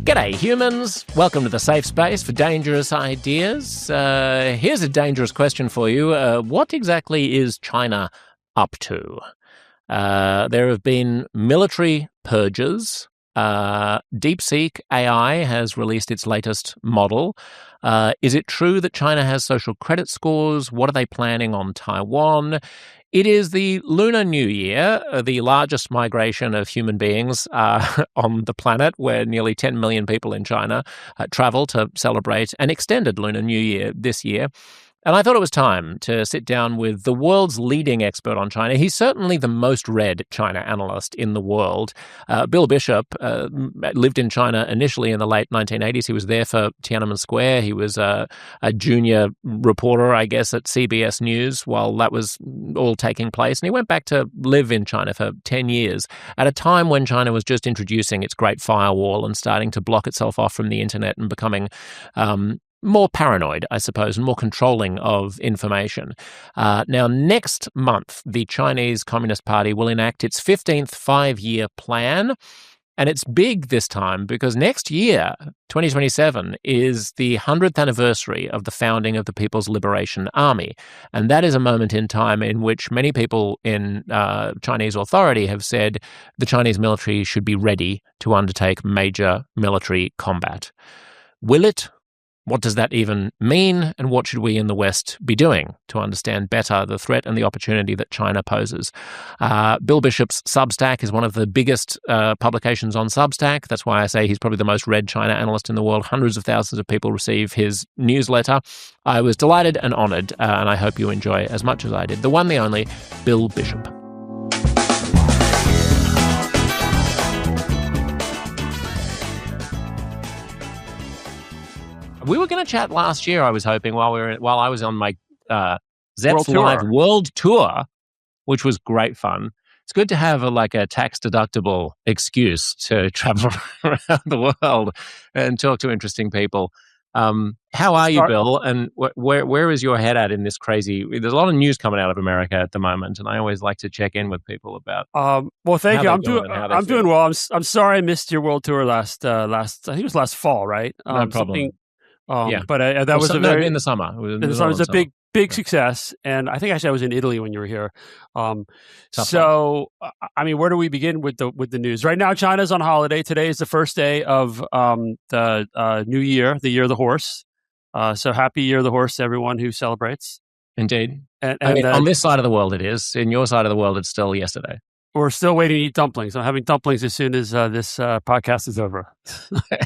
G'day, humans. Welcome to the safe space for dangerous ideas. Here's a dangerous question for you. What exactly is China up to? There have been military purges. DeepSeek AI has released its latest model. Is it true that China has social credit scores? What are they planning on Taiwan? It is the Lunar New Year, the largest migration of human beings on the planet, where nearly 10 million people in China travel to celebrate an extended Lunar New Year this year. And I thought it was time to sit down with the world's leading expert on China. He's certainly the most read China analyst in the world. Bill Bishop lived in China initially in the late 1980s. He was there for Tiananmen Square. He was a junior reporter, I guess, at CBS News while that was all taking place. And he went back to live in China for 10 years at a time when China was just introducing its Great Firewall and starting to block itself off from the internet and becoming more paranoid, I suppose, and more controlling of information. Now, next month, the Chinese Communist Party will enact its 15th five-year plan. And it's big this time because next year, 2027, is the 100th anniversary of the founding of the People's Liberation Army. And that is a moment in time in which many people in Chinese authority have said the Chinese military should be ready to undertake major military combat. Will it? What does that even mean, and what should we in the West be doing to understand better the threat and the opportunity that China poses? Bill Bishop's Substack is one of the biggest publications on Substack. That's why I say he's probably the most read China analyst in the world. Hundreds of thousands of people receive his newsletter. I was delighted and honored, and I hope you enjoy as much as I did. The one, the only, Bill Bishop. We were going to chat last year, I was hoping, while I was on my Zets Live World Tour, which was great fun. It's good to have a tax-deductible excuse to travel around the world and talk to interesting people. How are you, Bill? And where is your head at in this crazy? There's a lot of news coming out of America at the moment, and I always like to check in with people about. Well, thank you. I'm doing well. I'm sorry I missed your World Tour last. I think it was last fall, right? No problem. Yeah, but that was in the summer. It was a big success, and I think actually I was in Italy when you were here. I mean, where do we begin with the news? Right now, China's on holiday. Today is the first day of the new year, the year of the horse. So happy year of the horse to everyone who celebrates. Indeed. And on this side of the world, it is. In your side of the world, it's still yesterday. We're still waiting to eat dumplings. I'm having dumplings as soon as this podcast is over.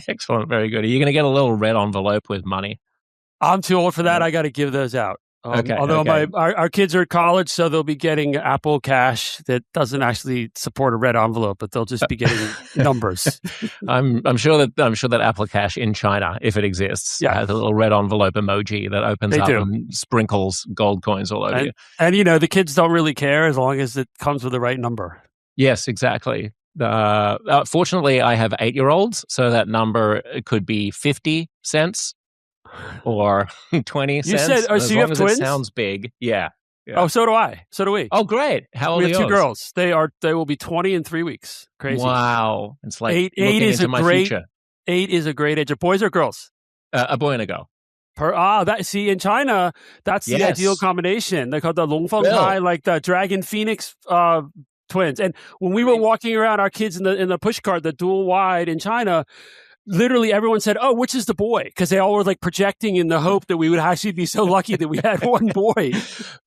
Excellent. Very good. Are you going to get a little red envelope with money? I'm too old for that. I got to give those out. Although our kids are at college, so they'll be getting Apple Cash that doesn't actually support a red envelope, but they'll just be getting numbers. I'm sure that Apple Cash in China, if it exists, has a little red envelope emoji that opens up and sprinkles gold coins all over you. And the kids don't really care as long as it comes with the right number. Yes, exactly. Fortunately, I have 8-year-olds, so that number could be 50 cents. Or 20 cents. You said, so you have twins? It sounds big. Yeah. Oh, so do I. So do we. Oh, great. How old are yours? We have 2 girls. They will be 20 in 3 weeks. Crazy. Wow. It's like eight is a great future. 8 is a great age. Are boys or girls? A boy and a girl. In China, that's the ideal combination. They call the Longfeng Tai, like the Dragon Phoenix twins. And when we were walking around our kids in the push cart, the dual wide in China, literally everyone said, "Oh, which is the boy?" Because they all were like projecting in the hope that we would actually be so lucky that we had one boy.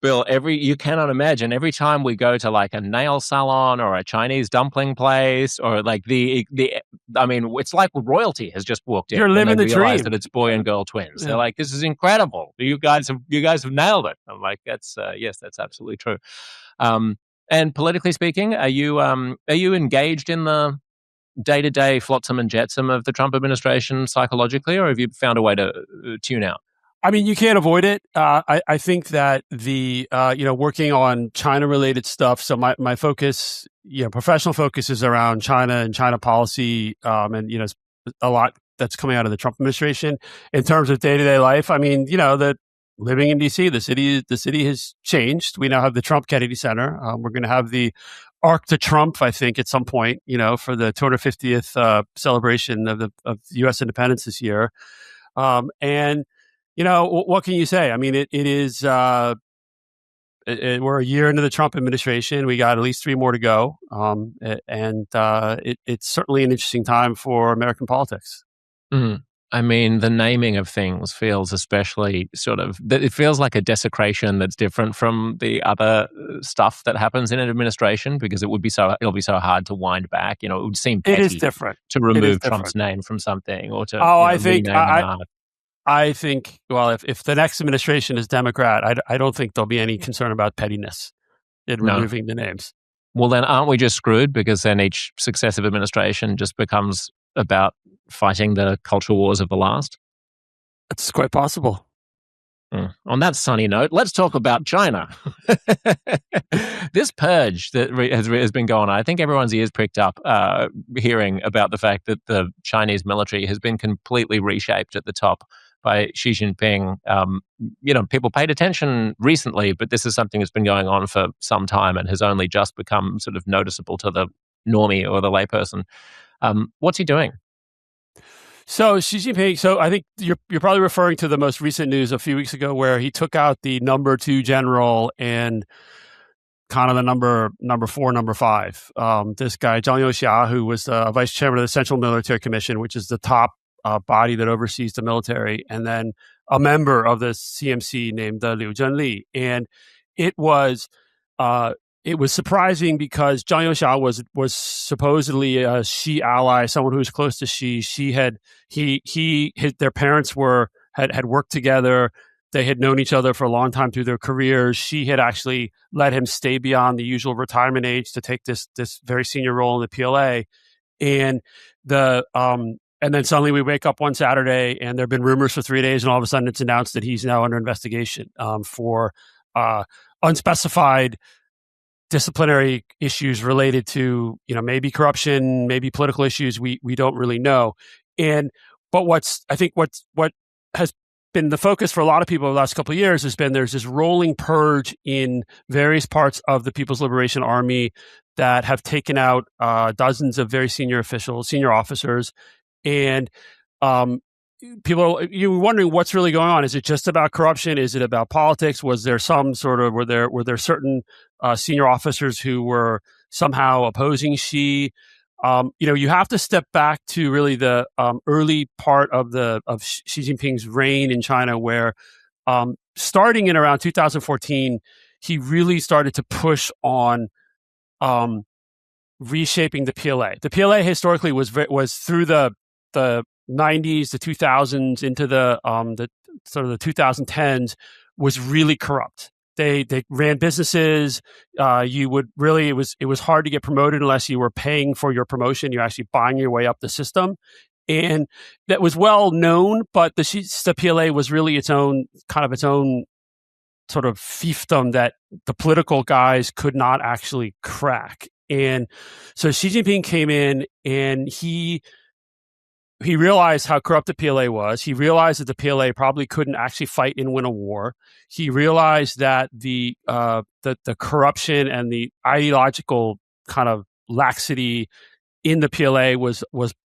Bill, you cannot imagine every time we go to like a nail salon or a Chinese dumpling place or like it's like royalty has just walked in. You're living the dream. That it's boy and girl twins. Yeah. They're like, "This is incredible. You guys have nailed it." I'm like, "That's yes, that's absolutely true." And politically speaking, are you engaged in the day-to-day flotsam and jetsam of the Trump administration psychologically, or have you found a way to tune out? I mean, you can't avoid it. I think that the working on China-related stuff. So my focus, professional focus is around China and China policy, and a lot that's coming out of the Trump administration. In terms of day-to-day life, I mean, that living in DC, the city has changed. We now have the Trump Kennedy Center. We're going to have the arc to Trump, I think, at some point, for the 250th celebration of U.S. independence this year. And, what can you say? I mean, it is, we're a year into the Trump administration. We got at least 3 more to go. And it's certainly an interesting time for American politics. Mm. I mean, the naming of things feels especially it feels like a desecration that's different from the other stuff that happens in an administration, because it'll be so hard to wind back. It would seem petty it is different to remove Trump's name from something, or to I think, well, if the next administration is Democrat, I don't think there'll be any concern about pettiness in removing the names. Well, then aren't we just screwed? Because then each successive administration just becomes about fighting the cultural wars of the last? It's quite possible. On that sunny note, let's talk about China. This purge that has been going on, I think everyone's ears pricked up hearing about the fact that the Chinese military has been completely reshaped at the top by Xi Jinping. People paid attention recently, but this is something that's been going on for some time and has only just become sort of noticeable to the normie or the layperson. What's he doing? So Xi Jinping, I think you're probably referring to the most recent news a few weeks ago, where he took out the number 2 general and kind of the number 4, number 5. This guy, Zhang Youxia, who was vice chairman of the Central Military Commission, which is the top body that oversees the military, and then a member of the CMC named Liu Zhenli. And it was surprising because Zhang Youxia was supposedly a Xi ally, someone who was close to Xi. Their parents had worked together. They had known each other for a long time through their careers. Xi had actually let him stay beyond the usual retirement age to take this very senior role in the PLA. And and then suddenly we wake up one Saturday and there have been rumors for 3 days, and all of a sudden it's announced that he's now under investigation for unspecified disciplinary issues related to, maybe corruption, maybe political issues. We don't really know. But what has been the focus for a lot of people over the last couple of years has been there's this rolling purge in various parts of the People's Liberation Army that have taken out dozens of very senior officers. And you're wondering what's really going on. Is it just about corruption? Is it about politics? Was there were there certain senior officers who were somehow opposing Xi? You have to step back to really the early part of Xi Jinping's reign in China, where starting in around 2014, he really started to push on reshaping the PLA. The PLA historically was through the 90s, the 2000s into the sort of the 2010s was really corrupt. They ran businesses. It was hard to get promoted unless you were paying for your promotion. You're actually buying your way up the system, and that was well known. But the PLA was really its own sort of fiefdom that the political guys could not actually crack. And so Xi Jinping came in and he realized how corrupt the PLA was. He realized that the PLA probably couldn't actually fight and win a war. He realized that the corruption and the ideological kind of laxity in the PLA was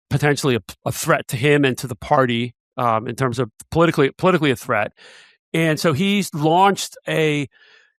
potentially a threat to him and to the party in terms of politically a threat. And so he's launched a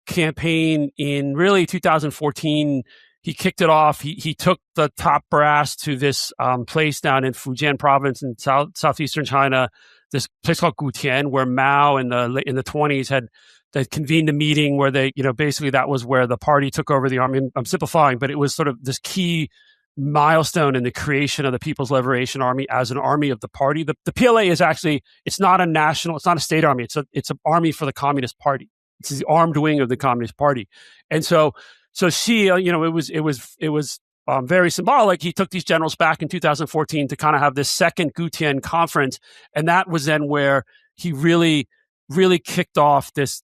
campaign in really 2014. He kicked it off. He took the top brass to this place down in Fujian province in southeastern China, this place called Gutian, where Mao in the 20s they convened a meeting where they, basically that was where the party took over the army. I'm simplifying, but it was sort of this key milestone in the creation of the People's Liberation Army as an army of the party. The PLA is actually, it's not a state army. It's an army for the Communist Party. It's the armed wing of the Communist Party. And so Xi, it was very symbolic. He took these generals back in 2014 to kind of have this second Gutian conference, and that was then where he really, really kicked off this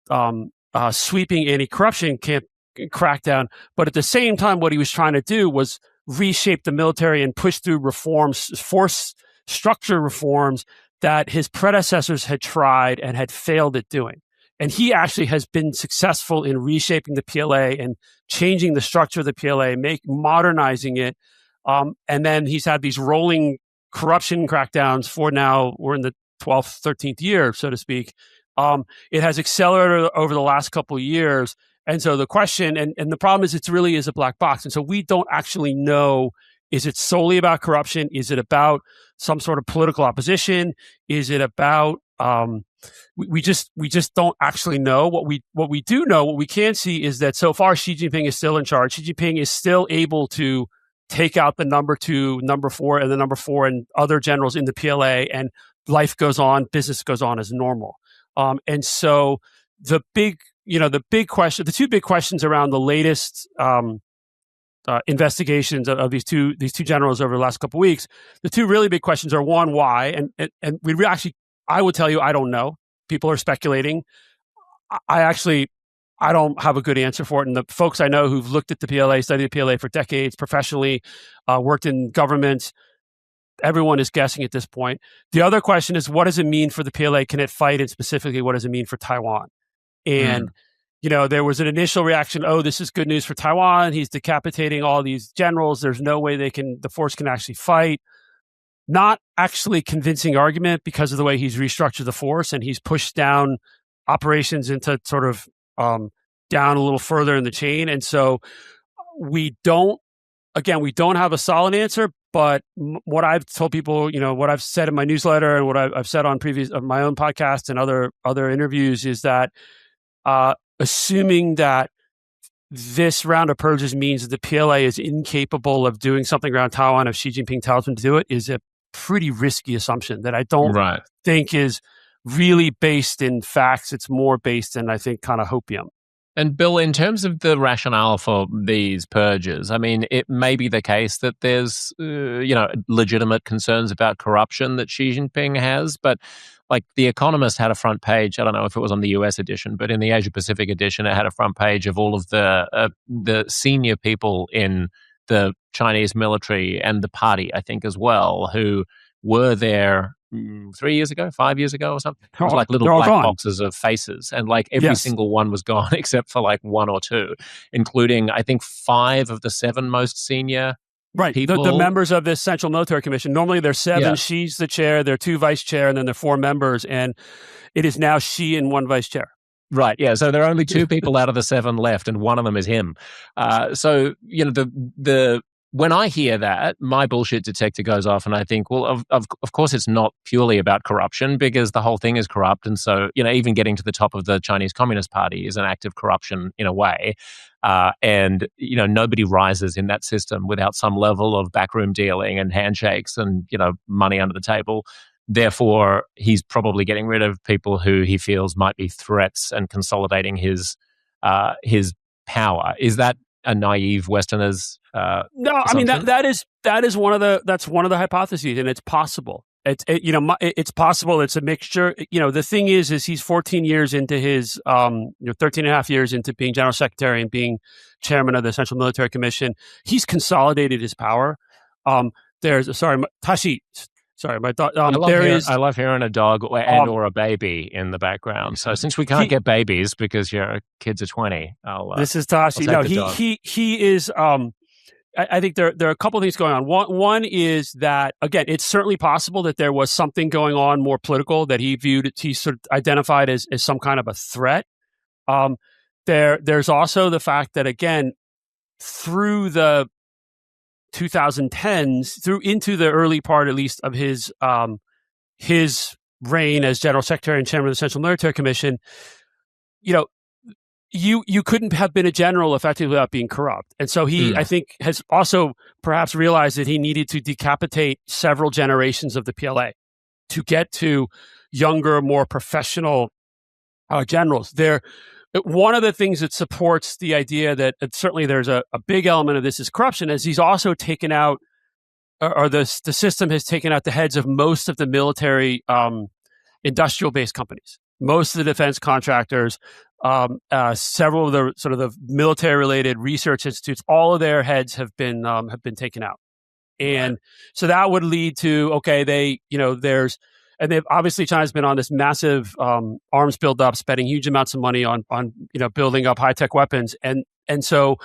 sweeping anti-corruption crackdown. But at the same time, what he was trying to do was reshape the military and push through reforms, force structure reforms that his predecessors had tried and had failed at doing. And he actually has been successful in reshaping the PLA and changing the structure of the PLA, modernizing it. And then he's had these rolling corruption crackdowns for now. We're in the 12th, 13th year, so to speak. It has accelerated over the last couple of years. And so the question, and the problem is it really is a black box. And so we don't actually know, is it solely about corruption? Is it about some sort of political opposition? Is it about, we just don't actually know. What we do know, what we can see is that so far Xi Jinping is still in charge. Xi Jinping is still able to take out the number 2, number 4, and the number 4 and other generals in the PLA, and life goes on, business goes on as normal. And so the two big questions around the latest investigations of these two generals over the last couple of weeks, the two really big questions are, one, why, and I would tell you, I don't know. People are speculating. I don't have a good answer for it. And the folks I know who've looked at the PLA, studied the PLA for decades, professionally, worked in government, everyone is guessing at this point. The other question is, what does it mean for the PLA? Can it fight? And specifically, what does it mean for Taiwan? And, there was an initial reaction, oh, this is good news for Taiwan. He's decapitating all these generals. There's no way the force can actually fight. Not actually convincing argument because of the way he's restructured the force, and he's pushed down operations into sort of down a little further in the chain. And so we don't have a solid answer, but what I've told people, what I've said in my newsletter and what I've said on previous of my own podcast and other interviews is that assuming that this round of purges means that the PLA is incapable of doing something around Taiwan if Xi Jinping tells them to do it is a pretty risky assumption that I don't think is really based in facts. It's more based in, I think, kind of hopium. And Bill, in terms of the rationale for these purges, I mean, it may be the case that there's, legitimate concerns about corruption that Xi Jinping has, but like The Economist had a front page, I don't know if it was on the US edition, but in the Asia Pacific edition, it had a front page of all of the senior people in the Chinese military and the party, I think, as well, who were there 3 years ago, 5 years ago or something. It was like little black boxes of faces, and like every single one was gone except for like 1 or 2, including I think 5 of the 7 most senior people. The members of this Central Military Commission. Normally there's 7. She's the chair, there are 2 vice chair, and then there are 4 members, and it is now she and 1 vice chair. Right, yeah. So there are only 2 people out of the 7 left, and one of them is him. So when I hear that, my bullshit detector goes off, and I think, well, of course it's not purely about corruption, because the whole thing is corrupt. And so, even getting to the top of the Chinese Communist Party is an act of corruption in a way. And nobody rises in that system without some level of backroom dealing and handshakes and, money under the table. Therefore, he's probably getting rid of people who he feels might be threats and consolidating his power. Is that a naive Westerner's no, I mean that's one of the hypotheses, and it's possible. It's possible. It's a mixture. The thing is he's 14 years into his 13 and a half years into being general secretary and being chairman of the Central Military Commission. He's consolidated his power. Tashi. Sorry, my dog. I love hearing a dog or a baby in the background. So since we can't get babies because your kids are 20, this is Tashi. No, he is. I think there are a couple of things going on. One is that, again, it's certainly possible that there was something going on more political that he sort of identified as some kind of a threat. There's also the fact that, again, through the 2010s, through into the early part, at least, of his reign as general secretary and chairman of the Central Military Commission, you couldn't have been a general effectively without being corrupt. And so he, I think, has also perhaps realized that he needed to decapitate several generations of the PLA to get to younger, more professional generals. One of the things that supports the idea that certainly there's a big element of this is corruption, is he's also taken out, or the system has taken out the heads of most of the military industrial-based companies, most of the defense contractors, several of the sort of the military-related research institutes. All of their heads have been taken out, and so that would lead to there's and they've obviously China's been on this massive arms buildup, spending huge amounts of money on building up high tech weapons, and so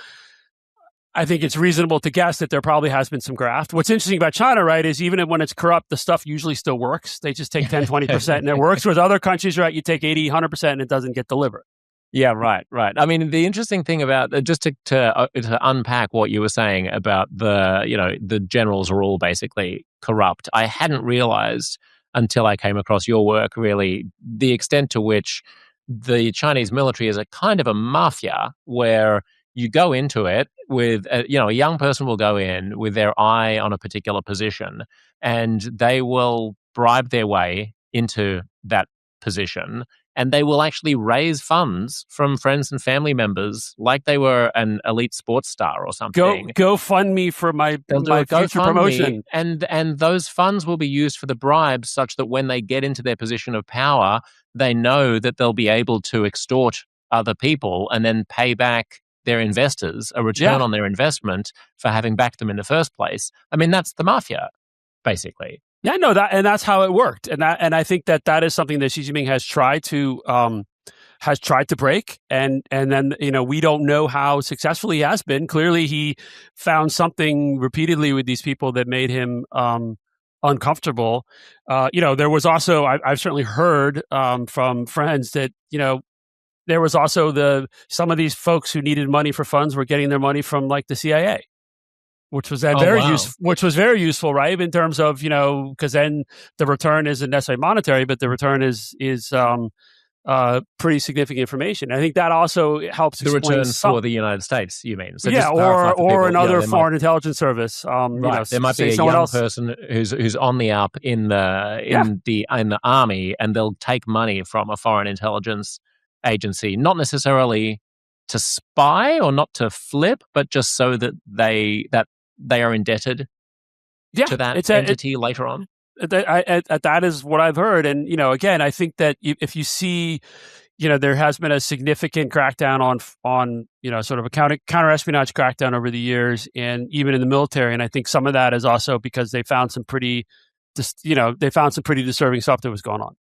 I think it's reasonable to guess that there probably has been some graft. What's interesting about China, right, is even when it's corrupt, the stuff usually still works. They just take 10, 20% and it works. Whereas other countries, right, you take 80, 100% and it doesn't get delivered. Yeah, right. I mean, the interesting thing about just to unpack what you were saying about the generals are all basically corrupt. I hadn't realized until I came across your work really the extent to which the Chinese military is a kind of a mafia where you go into it with, a young person will go in with their eye on a particular position and they will bribe their way into that position and they will actually raise funds from friends and family members like they were an elite sports star or something. Go fund me for my future promotion. And those funds will be used for the bribes such that when they get into their position of power, they know that they'll be able to extort other people and then pay back their investors a return on their investment for having backed them in the first place. I mean, that's the mafia, basically. Yeah, no, that's how it worked, and I think that is something that Xi Jinping has tried to break, and then we don't know how successful he has been. Clearly, he found something repeatedly with these people that made him uncomfortable. There was also I've certainly heard from friends that there was also some of these folks who needed money for funds were getting their money from like the CIA, which was very useful, right? In terms of because then the return isn't necessarily monetary, but the return is pretty significant information. I think that also helps the explain return for the United States. You mean? So or another foreign intelligence service. Right. There might be a young person who's on the up in the army, and they'll take money from a foreign intelligence agency, not necessarily to spy or not to flip, but just so that they are indebted to that entity later on. That is what I've heard, and again, I think that if you see, there has been a significant crackdown on sort of a counter-espionage crackdown over the years, and even in the military, and I think some of that is also because they found some pretty disturbing stuff that was going on.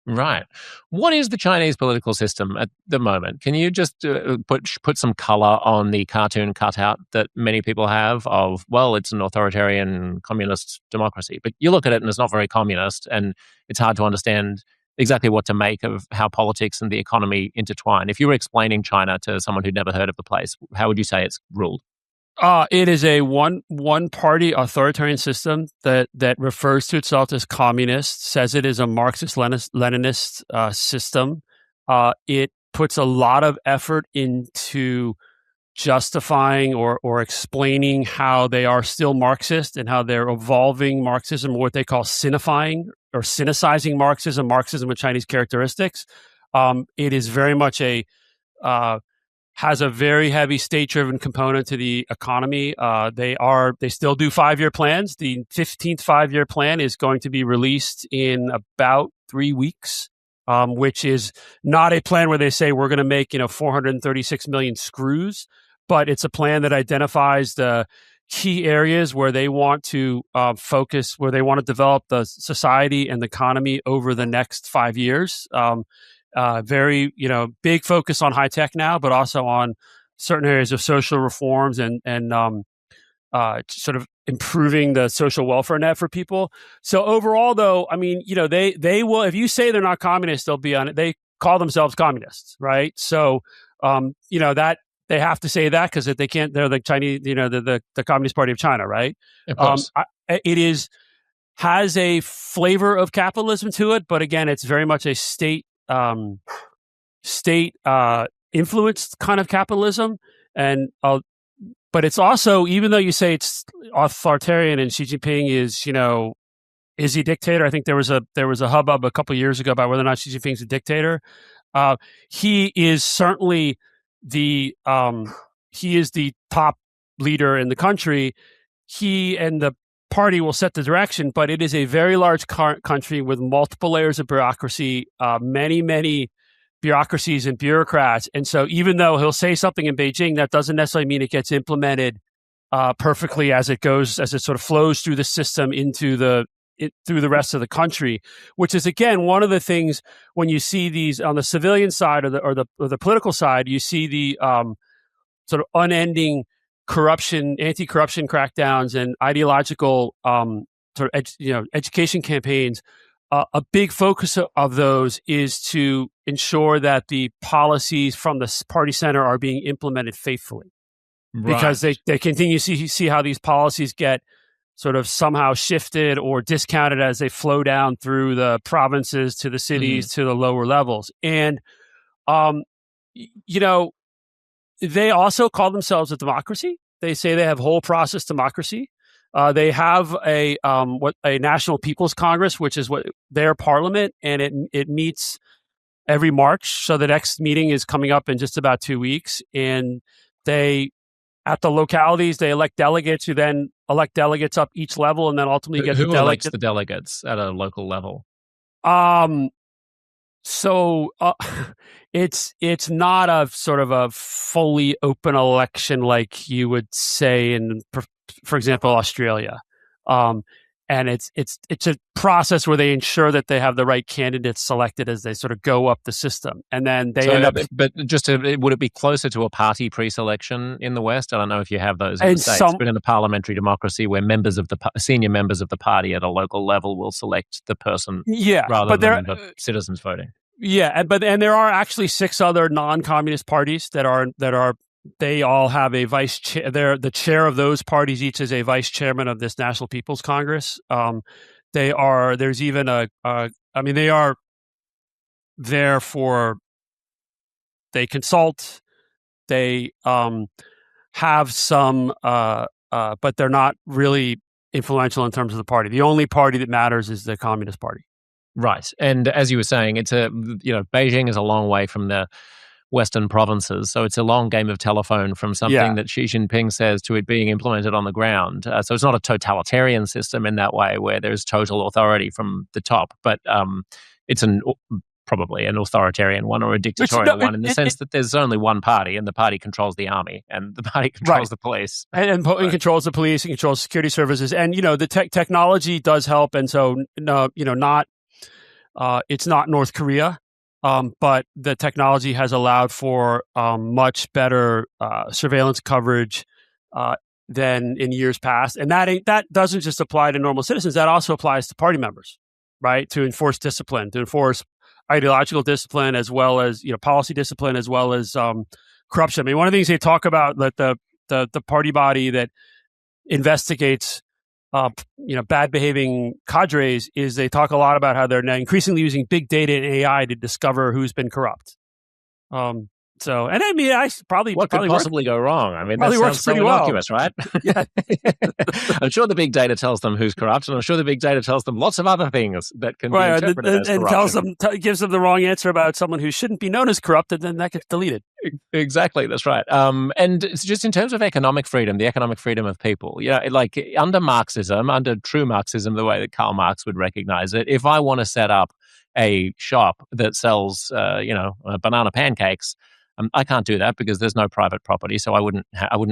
Right. What is the Chinese political system at the moment? Can you just put some color on the cartoon cutout that many people have of, well, it's an authoritarian communist democracy, but you look at it and it's not very communist, and it's hard to understand exactly what to make of how politics and the economy intertwine. If you were explaining China to someone who'd never heard of the place, how would you say it's ruled? It is a one-party authoritarian system that refers to itself as communist, says it is a Marxist-Leninist system. It puts a lot of effort into justifying or explaining how they are still Marxist and how they're evolving Marxism, what they call sinifying or cynicizing Marxism with Chinese characteristics. It is very much has a very heavy state-driven component to the economy. They still do 5-year plans. The 15th 5-year plan is going to be released in about 3 weeks, which is not a plan where they say we're going to make 436 million screws, but it's a plan that identifies the key areas where they want to focus, where they want to develop the society and the economy over the next 5 years. Very, big focus on high tech now, but also on certain areas of social reforms and sort of improving the social welfare net for people. So overall, though, I mean, they will. If you say they're not communists, they'll be on it. They call themselves communists, right? So, that they have to say that because if they can't, they're the Chinese, the Communist Party of China, right? Of course. It has a flavor of capitalism to it, but again, it's very much a state influenced kind of capitalism, and but it's also, even though you say it's authoritarian and Xi Jinping is he a dictator? I think there was a hubbub a couple of years ago about whether or not Xi Jinping's a dictator. He is certainly the top leader in the country. He and the party will set the direction, but it is a very large country with multiple layers of bureaucracy, many bureaucracies and bureaucrats. And so even though he'll say something in Beijing, that doesn't necessarily mean it gets implemented perfectly as it sort of flows through the system into the through the rest of the country, which is again one of the things when you see these on the civilian side or the political side, you see the sort of unending corruption, anti-corruption crackdowns, and ideological education campaigns. A big focus of those is to ensure that the policies from the party center are being implemented faithfully, because they continue to see how these policies get sort of somehow shifted or discounted as they flow down through the provinces to the cities to the lower levels. And, they also call themselves a democracy. They say they have whole process democracy. They have a National People's Congress, which is what their parliament, and it meets every March. So the next meeting is coming up in just about 2 weeks, and at the localities they elect delegates who then elect delegates up each level, and then ultimately get who elects the delegates at a local level. So it's not a sort of a fully open election like you would say in, for example, Australia. And it's a process where they ensure that they have the right candidates selected as they sort of go up the system, and then they end up. But would it be closer to a party pre-selection in the West? I don't know if you have those in the States, but in a parliamentary democracy where senior members of the party at a local level will select the person, rather than the citizens voting. Yeah, and there are actually 6 other non-communist parties that are. They all have a vice chair. The chair of those parties each is a vice chairman of this National People's Congress. There's even they are there for, they consult, they have some, but they're not really influential in terms of the party. The only party that matters is the Communist Party. Right. And as you were saying, Beijing is a long way from the Western provinces. So it's a long game of telephone from something that Xi Jinping says to it being implemented on the ground. So it's not a totalitarian system in that way where there's total authority from the top, but it's probably an authoritarian one or a dictatorial one in the sense that there's only one party, and the party controls the army, and the party controls the police. And controls the police, and controls security services. And, the technology does help. And so, it's not North Korea. But the technology has allowed for much better surveillance coverage than in years past, and that doesn't just apply to normal citizens. That also applies to party members, right? To enforce discipline, to enforce ideological discipline, as well as policy discipline, as well as corruption. I mean, one of the things they talk about that the party body that investigates bad behaving cadres is they talk a lot about how they're now increasingly using big data and AI to discover who's been corrupt. What could possibly go wrong? I mean, that sounds so innocuous, right? Yeah. I'm sure the big data tells them who's corrupt, and I'm sure the big data tells them lots of other things that can be interpreted as corruption. And gives them the wrong answer about someone who shouldn't be known as corrupt, and then that gets deleted. Exactly, that's right. And it's just in terms of economic freedom, the economic freedom of people, like under Marxism, under true Marxism, the way that Karl Marx would recognize it, if I want to set up a shop that sells, banana pancakes, I can't do that because there's no private property, so I wouldn't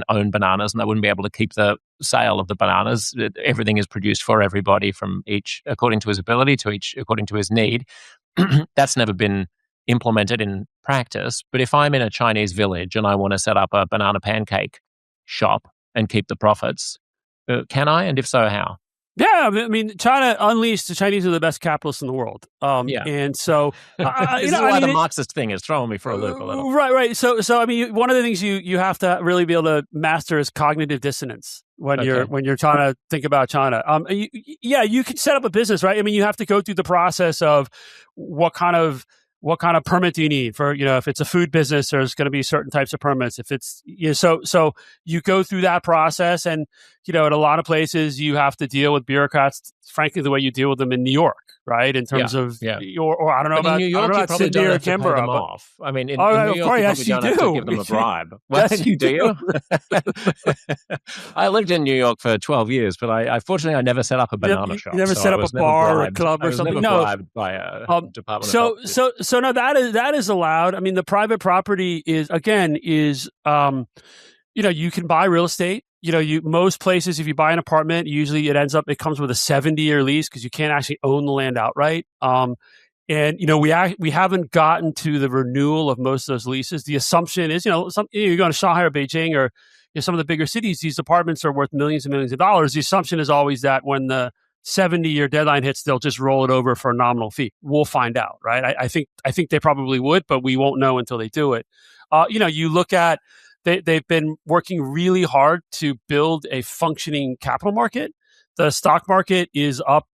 own bananas, and I wouldn't be able to keep the sale of the bananas. Everything is produced for everybody, from each according to his ability, to each according to his need. That's never been implemented in practice. But if I'm in a Chinese village and I want to set up a banana pancake shop and keep the profits, can I? And if so, how? Yeah, I mean, China unleashed. The Chinese are the best capitalists in the world. And so this is why the Marxist thing is throwing me for a loop a little. Right. So I mean, one of the things you have to really be able to master is cognitive dissonance when you're trying to think about China. You can set up a business, right? I mean, you have to go through the process of what kind of permit do you need for, if it's a food business, there's going to be certain types of permits. If it's, so you go through that process, and, at a lot of places you have to deal with bureaucrats, frankly, the way you deal with them in New York, right? In terms of or I don't know about New York, you probably Sydney don't or have to pay them Canberra. Off. I mean, in New York, you probably don't have to give them a bribe. Yes, you do. I lived in New York for 12 years, but I fortunately I never set up a banana shop. You never set up a bar or a club or something. No, bribed by a Department of Health. So no, that is allowed. I mean, the private property is you can buy real estate. most places, if you buy an apartment, usually it comes with a 70-year lease because you can't actually own the land outright. And we haven't gotten to the renewal of most of those leases. The assumption is, you're going to Shanghai or Beijing or some of the bigger cities, these apartments are worth millions and millions of dollars. The assumption is always that when the 70-year deadline hits, they'll just roll it over for a nominal fee. We'll find out, right? I think they probably would, but we won't know until they do it. You look at they've been working really hard to build a functioning capital market. The stock market is up,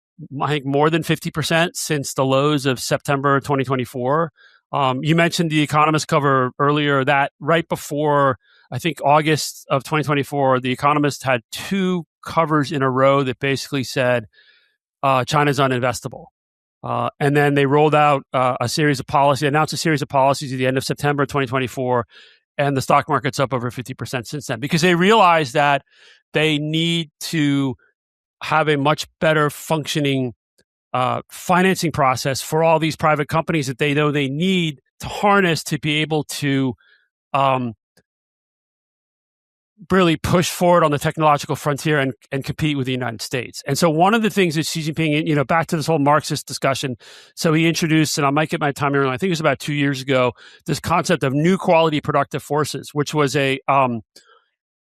I think, more than 50% since the lows of September 2024. You mentioned the Economist cover earlier that right before, I think, August of 2024, the Economist had two covers in a row that basically said China's uninvestable. And then they rolled out announced a series of policies at the end of September 2024, and the stock market's up over 50% since then because they realized that they need to have a much better functioning financing process for all these private companies that they know they need to harness to be able to really push forward on the technological frontier and compete with the United States. And so one of the things that Xi Jinping, back to this whole Marxist discussion, so he introduced, and I might get my timing wrong, I think it was about 2 years ago, this concept of new quality productive forces, which was Xi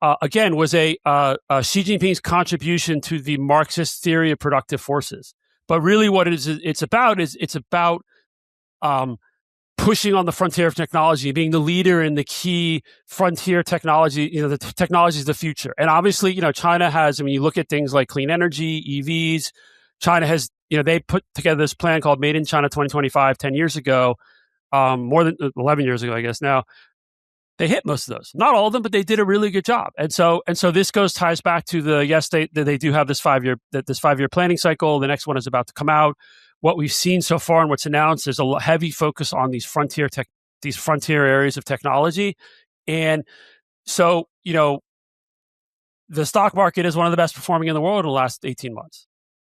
Jinping's contribution to the Marxist theory of productive forces. But really what it's about pushing on the frontier of technology, being the leader in the key frontier technology, the technologies of the future. And obviously, China has, you look at things like clean energy, EVs, China has, they put together this plan called Made in China 2025 10 years ago, more than 11 years ago, I guess now. They hit most of those, not all of them, but they did a really good job. And so this ties back to they do have this 5-year planning cycle. The next one is about to come out. What we've seen so far and what's announced, there's a heavy focus on these frontier areas of technology. And so, the stock market is one of the best performing in the world in the last 18 months.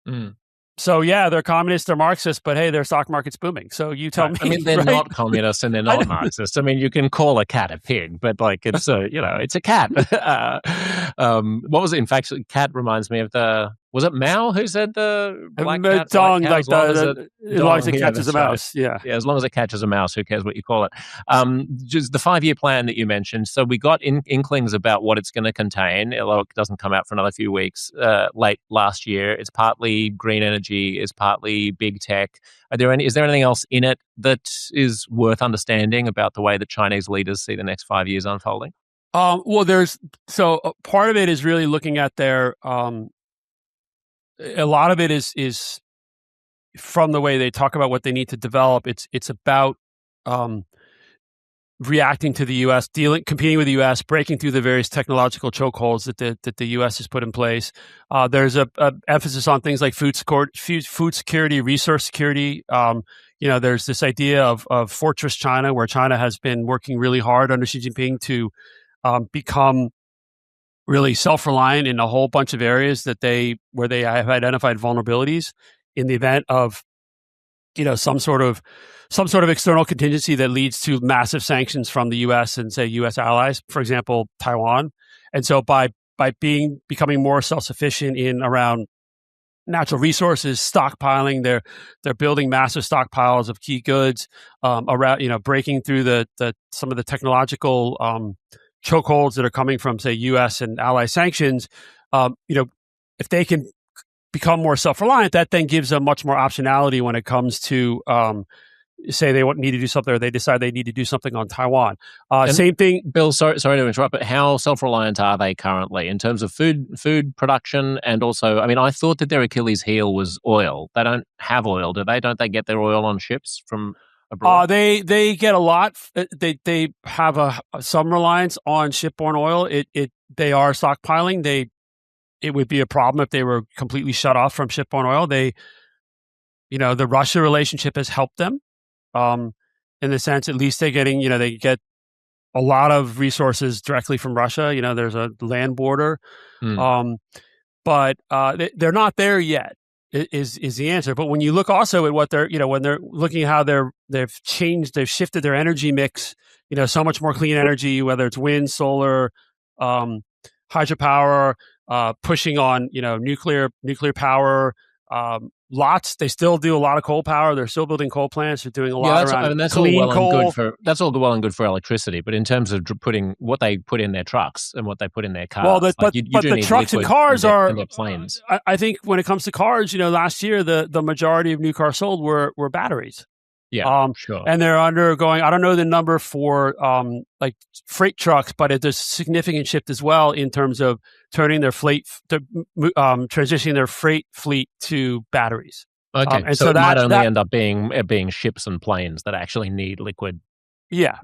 Mm. So yeah, they're communists, they're Marxists, but hey, their stock market's booming. So you tell me. They're not communists and they're not Marxists. You can call a cat a pig, but it's a cat. What was it? In fact, cat reminds me of was it Mao who said the black cat? Dong, as long as it catches a mouse. Right. Yeah, as long as it catches a mouse, who cares what you call it? Just the 5-year plan that you mentioned. So we got inklings about what it's going to contain, although it doesn't come out for another few weeks, late last year. It's partly green energy, it's partly big tech. Is there anything else in it that is worth understanding about the way that Chinese leaders see the next 5 years unfolding? Part of it is really looking at their a lot of it is from the way they talk about what they need to develop. It's about reacting to the U.S., competing with the U.S., breaking through the various technological chokeholds that the U.S. has put in place. There's a emphasis on things like food security, resource security. There's this idea of Fortress China, where China has been working really hard under Xi Jinping to become really self-reliant in a whole bunch of areas where they have identified vulnerabilities in the event of some sort of external contingency that leads to massive sanctions from the U.S. and say U.S. allies, for example, Taiwan. And so by becoming more self-sufficient in around natural resources, stockpiling, they're building massive stockpiles of key goods around, breaking through some of the technological chokeholds that are coming from, say, U.S. and ally sanctions. If they can become more self-reliant, that then gives them much more optionality when it comes to, say they need to do something, or they decide they need to do something on Taiwan. Same thing. Bill, sorry to interrupt, but how self-reliant are they currently in terms of food production? And also, I thought that their Achilles heel was oil. They don't have oil, do they? Don't they get their oil on ships from abroad? They get a lot. They have some reliance on shipborne oil. They are stockpiling. It would be a problem if they were completely shut off from shipborne oil. The Russia relationship has helped them, in the sense, at least they get a lot of resources directly from Russia. There's a land border, but they're not there yet. Is the answer. But when you look also at what when they're looking at how they've shifted their energy mix, so much more clean energy, whether it's wind, solar, hydropower, pushing on nuclear power. Lots. They still do a lot of coal power. They're still building coal plants. They're doing a lot around clean coal. That's all well and good for electricity, but in terms of putting what they put in their trucks and what they put in their cars, but the trucks and cars and their planes. I think when it comes to cars, last year the majority of new cars sold were batteries. Yeah, sure. And they're undergoing, I don't know the number for like freight trucks, but there's a significant shift as well in terms of turning their transitioning their freight fleet to batteries. Okay, and so that might only end up being ships and planes that actually need liquid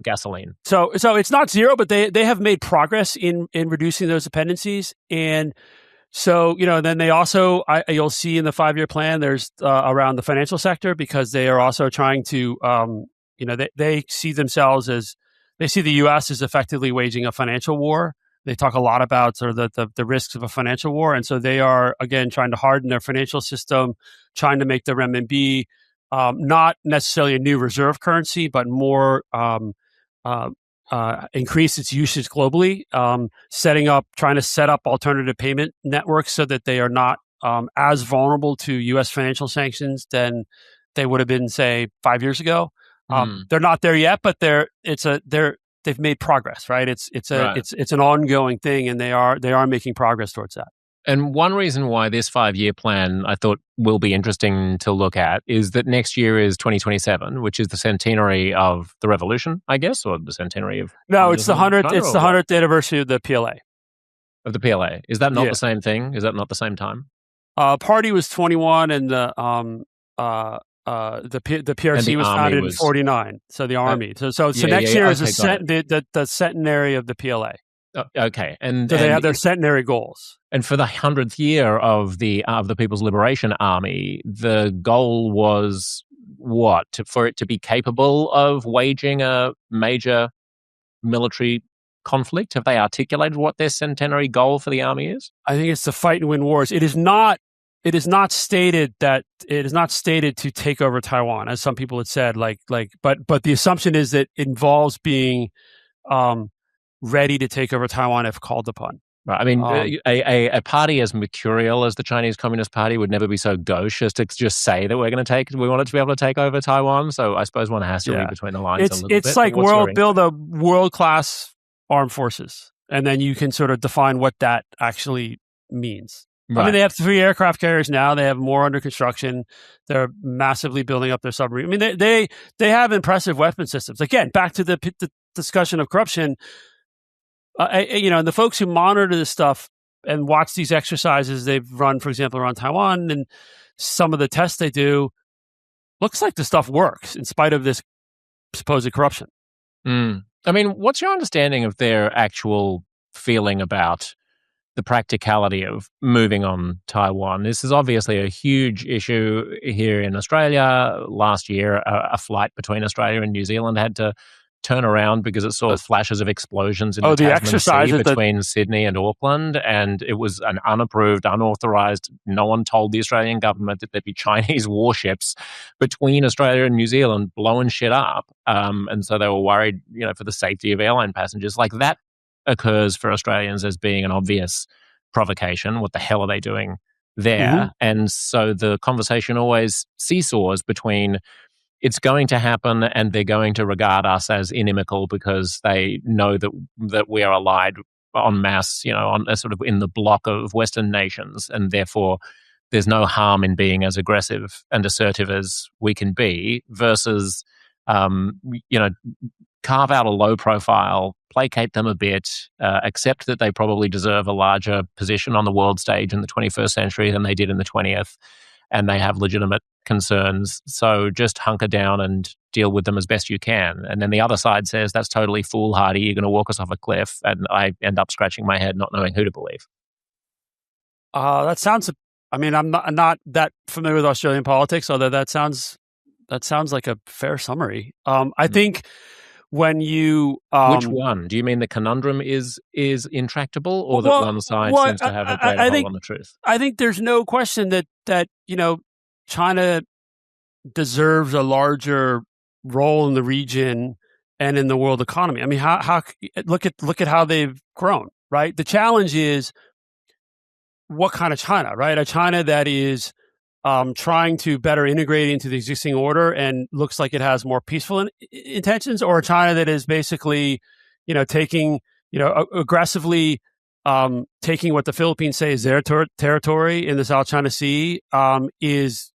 gasoline. So it's not zero, but they have made progress in reducing those dependencies. And so, then they also, you'll see in the 5-year plan, there's around the financial sector, because they are also trying to, they see themselves they see the U.S. as effectively waging a financial war. They talk a lot about sort of the risks of a financial war. And so they are, again, trying to harden their financial system, trying to make the renminbi not necessarily a new reserve currency, but more increase its usage globally, trying to set up alternative payment networks so that they are not as vulnerable to U.S. financial sanctions than they would have been, say, 5 years ago. They're not there yet, but they've made progress, right? It's an ongoing thing, and they are making progress towards that. And one reason why this 5-year plan I thought will be interesting to look at is that next year is 2027, which is the centenary of the revolution, I guess, or the centenary of... No, it's the 100th. It's the 100th anniversary of the PLA. Of the PLA. Is that not the same thing? Is that not the same time? Party was 21, and the PRC was founded in 49. So the army. So next year is the centenary of the PLA. Okay, so they have their centenary goals. And for the 100th year of the People's Liberation Army, the goal was what? For it to be capable of waging a major military conflict? Have they articulated what their centenary goal for the army is? I think it's to fight and win wars. It is not stated to take over Taiwan, as some people had said. But the assumption is that it involves being ready to take over Taiwan if called upon. Right. I mean, a party as mercurial as the Chinese Communist Party would never be so gauche as to just say that we want it to be able to take over Taiwan. So I suppose one has to read between the lines a little bit. It's like build a world-class armed forces, and then you can sort of define what that actually means. Right. I mean, they have 3 aircraft carriers now. They have more under construction. They're massively building up their submarine. I mean, they have impressive weapon systems. Again, back to the discussion of corruption. And the folks who monitor this stuff and watch these exercises they've run, for example, around Taiwan, and some of the tests they do, looks like the stuff works in spite of this supposed corruption. I mean, what's your understanding of their actual feeling about the practicality of moving on Taiwan? This is obviously a huge issue here in Australia. Last year, a flight between Australia and New Zealand had to turn around because it saw flashes of explosions in the Tasman Sea between Sydney and Auckland, and it was an unapproved, unauthorized. No one told the Australian government that there'd be Chinese warships between Australia and New Zealand blowing shit up, and so they were worried, for the safety of airline passengers. Like, that occurs for Australians as being an obvious provocation. What the hell are they doing there? Mm-hmm. And so the conversation always seesaws between it's going to happen and they're going to regard us as inimical because they know that we are allied en masse, on sort of in the block of Western nations, and therefore there's no harm in being as aggressive and assertive as we can be, versus carve out a low profile, placate them a bit, accept that they probably deserve a larger position on the world stage in the 21st century than they did in the 20th, and they have legitimate concerns. So just hunker down and deal with them as best you can. And then the other side says, that's totally foolhardy, you're going to walk us off a cliff. And I end up scratching my head not knowing who to believe. That sounds, I mean, I'm not that familiar with Australian politics, although that sounds like a fair summary. I think when you... Which one? Do you mean the conundrum is intractable, or that one side seems to have a greater hold on the truth? I think there's no question that China deserves a larger role in the region and in the world economy. I mean, how look at how they've grown. right? The challenge is what kind of China, right? A China that is trying to better integrate into the existing order and looks like it has more peaceful intentions, or a China that is basically, taking, aggressively taking what the Philippines say is their territory in the South China Sea, is,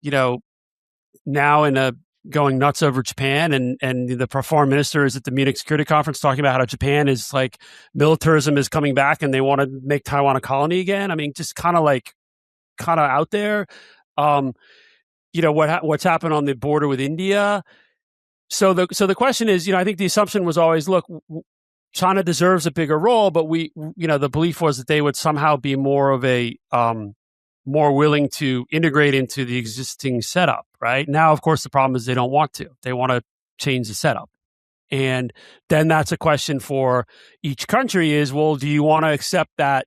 now going nuts over Japan, and the foreign minister is at the Munich Security Conference talking about how Japan is like militarism is coming back and they want to make Taiwan a colony again. I mean, just kind of out there. What's happened on the border with India. So the question is, I think the assumption was always, look, China deserves a bigger role, but the belief was that they would somehow be more of a more willing to integrate into the existing setup. Right now, of course, the problem is they don't want to. They want to change the setup, and then that's a question for each country: is, well, do you want to accept that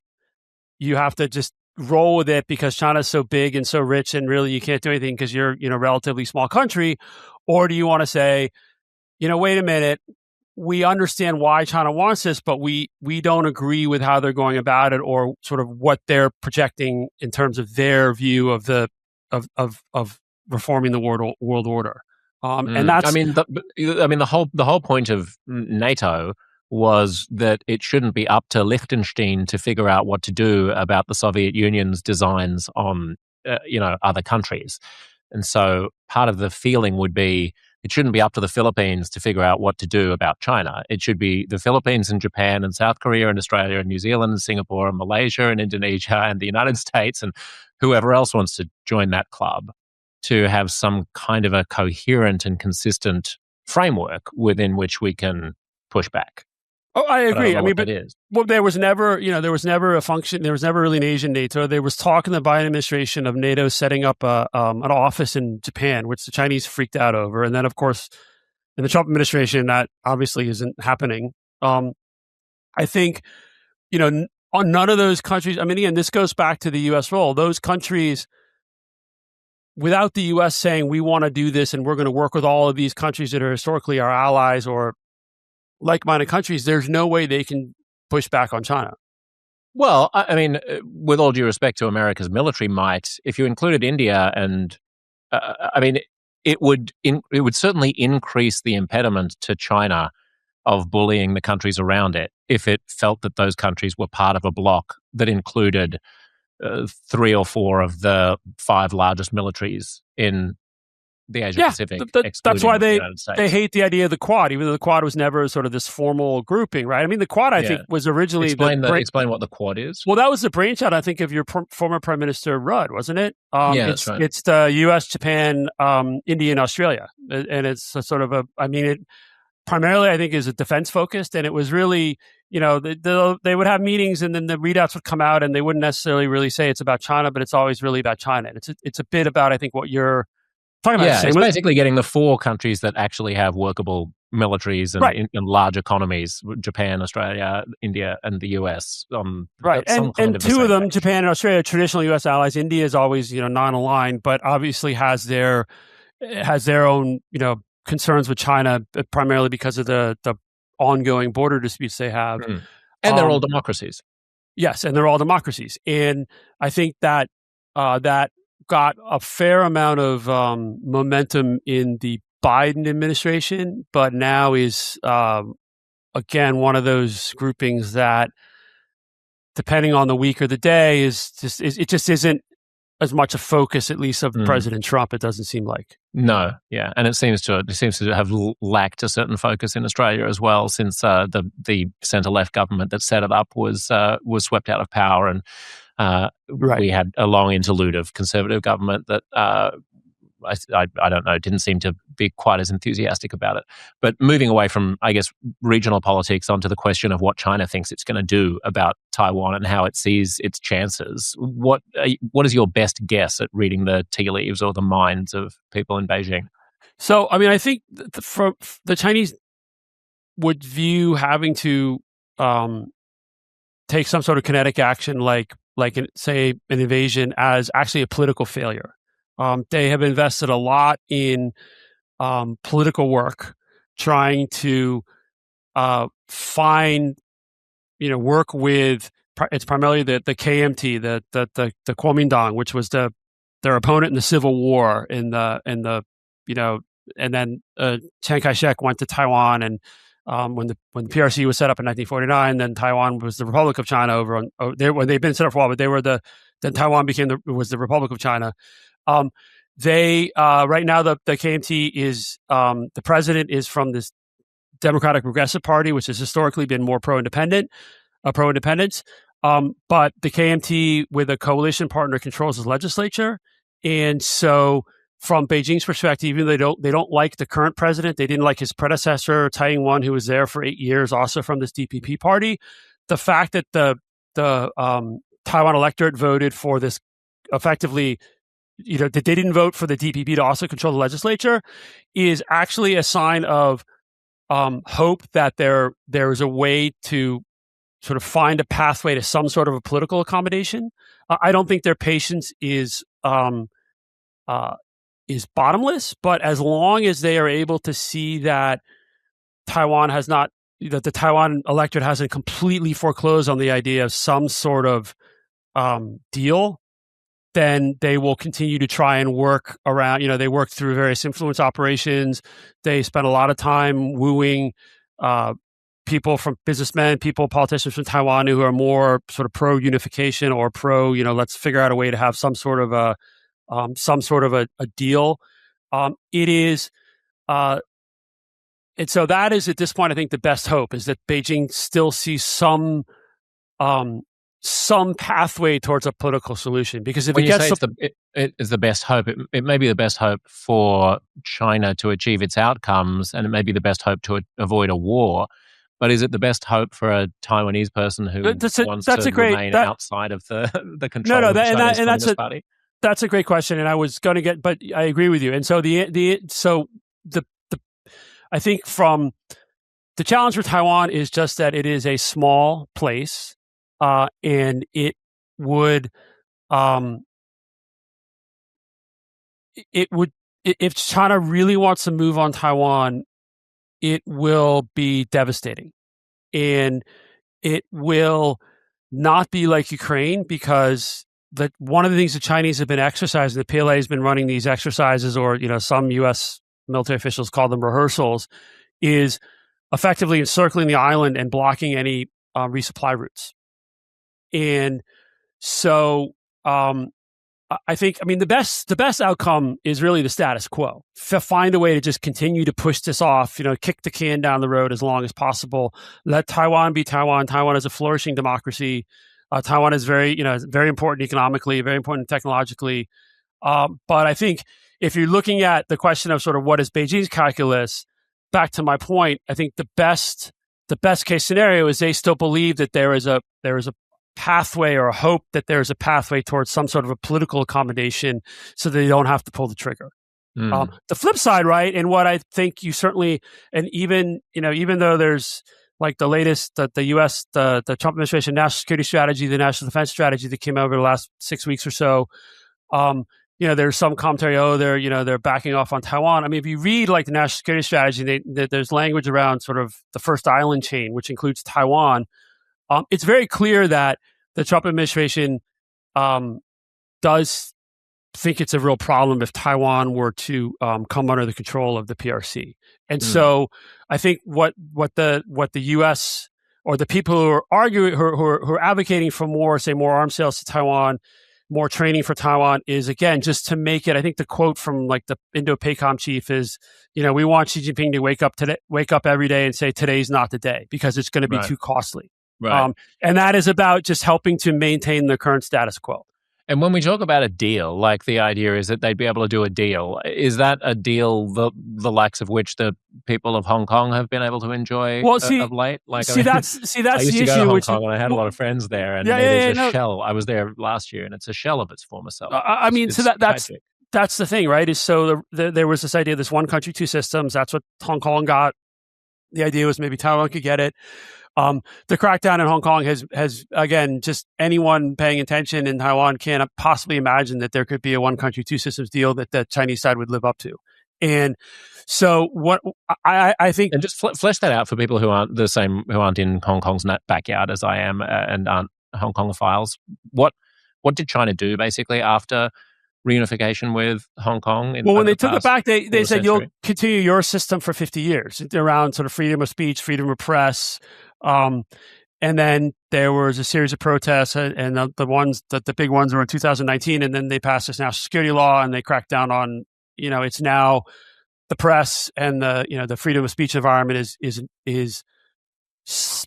you have to just roll with it because China's so big and so rich and really you can't do anything because you're, relatively small country? Or do you want to say, wait a minute, we understand why China wants this, but we don't agree with how they're going about it, or sort of what they're projecting in terms of their view of the of reforming the world order. And that's, the whole point of NATO was that it shouldn't be up to Liechtenstein to figure out what to do about the Soviet Union's designs on, other countries. And so part of the feeling would be it shouldn't be up to the Philippines to figure out what to do about China. It should be the Philippines and Japan and South Korea and Australia and New Zealand and Singapore and Malaysia and Indonesia and the United States and whoever else wants to join that club to have some kind of a coherent and consistent framework within which we can push back. Oh, I agree. But there was never, there was never a function. There was never really an Asian NATO. There was talk in the Biden administration of NATO setting up an office in Japan, which the Chinese freaked out over. And then, of course, in the Trump administration, that obviously isn't happening. I think, on none of those countries. I mean, again, this goes back to the U.S. role. Those countries, without the U.S. saying we want to do this and we're going to work with all of these countries that are historically our allies or like-minded countries, there's no way they can push back on China. Well, I mean, with all due respect to America's military might, if you included India, and it would certainly increase the impediment to China of bullying the countries around it if it felt that those countries were part of a bloc that included 3 or 4 of the 5 largest militaries in the Asia Pacific. That's why they hate the idea of the Quad, even though the Quad was never sort of this formal grouping, right? I mean, the Quad, I think, was originally... Explain what the Quad is. Well, that was the brainchild, I think, of your former Prime Minister Rudd, wasn't it? That's right. It's the U.S., Japan, India, and Australia. And it's a sort of it primarily, I think, is a defense-focused, and it was really... they would have meetings and then the readouts would come out and they wouldn't necessarily really say it's about China, but it's always really about China. And it's a bit about, I think, what you're talking about. Yeah, it's basically getting the 4 countries that actually have workable militaries and, and large economies: Japan, Australia, India, and the US. Right, and 2 of them, page. Japan and Australia, are traditional US allies. India is always non-aligned, but obviously has their own concerns with China, primarily because of the ongoing border disputes they have. And they're all democracies. Yes, and they're all democracies. And I think that that got a fair amount of momentum in the Biden administration, but now is, again, one of those groupings that, depending on the week or the day, it just isn't as much a focus, at least of President Trump. It doesn't seem like. No, yeah, and it seems to have lacked a certain focus in Australia as well, since the centre left government that set it up was swept out of power, and we had a long interlude of Conservative government that I don't know, didn't seem to be quite as enthusiastic about it. But moving away from, I guess, regional politics onto the question of what China thinks it's going to do about Taiwan and how it sees its chances, what is your best guess at reading the tea leaves or the minds of people in Beijing? So, I mean, I think the Chinese would view having to take some sort of kinetic action, like say an invasion, as actually a political failure. They have invested a lot in political work, trying to find, work with. It's primarily the KMT, the Kuomintang, which was their opponent in the Civil War and then Chiang Kai-shek went to Taiwan, and when the PRC was set up in 1949, then Taiwan was the Republic of China when they've been set up for a while, but then Taiwan was the Republic of China. They right now the KMT is the president is from this Democratic Progressive Party, which has historically been more pro-independence. But the KMT with a coalition partner controls the legislature. And so from Beijing's perspective, even though they don't like the current president, they didn't like his predecessor, Tsai Ing-wen, who was there for 8 years, also from this DPP party. The fact that the Taiwan electorate voted for this effectively, that they didn't vote for the DPP to also control the legislature is actually a sign of hope that there is a way to sort of find a pathway to some sort of a political accommodation. I don't think their patience is bottomless, but as long as they are able to see that that the Taiwan electorate hasn't completely foreclosed on the idea of some sort of deal, then they will continue to try and work around. They work through various influence operations. They spend a lot of time wooing people from politicians from Taiwan who are more sort of pro unification or pro, let's figure out a way to have some sort of a deal. It is, and so that is at this point, I think the best hope is that Beijing still sees some pathway towards a political solution. Because if it is the best hope, it may be the best hope for China to achieve its outcomes, and it may be the best hope to avoid a war. But is it the best hope for a Taiwanese person who wants to remain outside of the control of the Chinese Communist Party? That's a great question, and I was going to but I agree with you. And so I think from the challenge for Taiwan is just that it is a small place, and it would if China really wants to move on Taiwan, it will be devastating, and it will not be like Ukraine, because one of the things the Chinese have been exercising, the PLA has been running these exercises, or some U.S. military officials call them rehearsals, is effectively encircling the island and blocking any resupply routes. And so I think, the best outcome is really the status quo. Find a way to just continue to push this off, kick the can down the road as long as possible. Let Taiwan be Taiwan. Taiwan is a flourishing democracy. Taiwan is very important economically, very important technologically. But I think if you're looking at the question of sort of what is Beijing's calculus, back to my point, I think the best case scenario is they still believe that there is a pathway, or a hope that there's a pathway towards some sort of a political accommodation, so they don't have to pull the trigger. The flip side, right? And what I think you certainly, and even though there's like the latest, the U.S., the Trump administration national security strategy, the national defense strategy that came out over the last 6 weeks or so, there's some commentary, they're backing off on Taiwan. If you read like the national security strategy, there's language around sort of the first island chain, which includes Taiwan. It's very clear that the Trump administration does think it's a real problem if Taiwan were to come under the control of the PRC. And so I think what the U.S. or the people who are arguing, who are advocating for more arms sales to Taiwan, more training for Taiwan, is again just to make it. I think the quote from like the Indo-PACOM chief is, we want Xi Jinping to wake up every day and say today's not the day, because it's going to be too costly. Right. And that is about just helping to maintain the current status quo. And when we talk about a deal, like the idea is that they'd be able to do a deal. Is that a deal the likes of which the people of Hong Kong have been able to enjoy of late? That's I used to the issue. Go to Hong Kong, and I had a lot of friends there, and it is a shell. I was there last year, and it's a shell of its former self. That's the thing, right? Is so there was this idea of this one country, two systems. That's what Hong Kong got. The idea was maybe Taiwan could get it. The crackdown in Hong Kong has again, just anyone paying attention in Taiwan can't possibly imagine that there could be a one country, two systems deal that the Chinese side would live up to. And so what I think, and just flesh that out for people who aren't in Hong Kong's backyard as I am, and aren't Hong Kong files. What did China do basically after reunification with Hong Kong? When they took it back, they said you'll continue your system for 50 years around sort of freedom of speech, freedom of press. And then there was a series of protests, and the big ones were in 2019. And then they passed this national security law, and they cracked down on, it's now the press and the freedom of speech environment is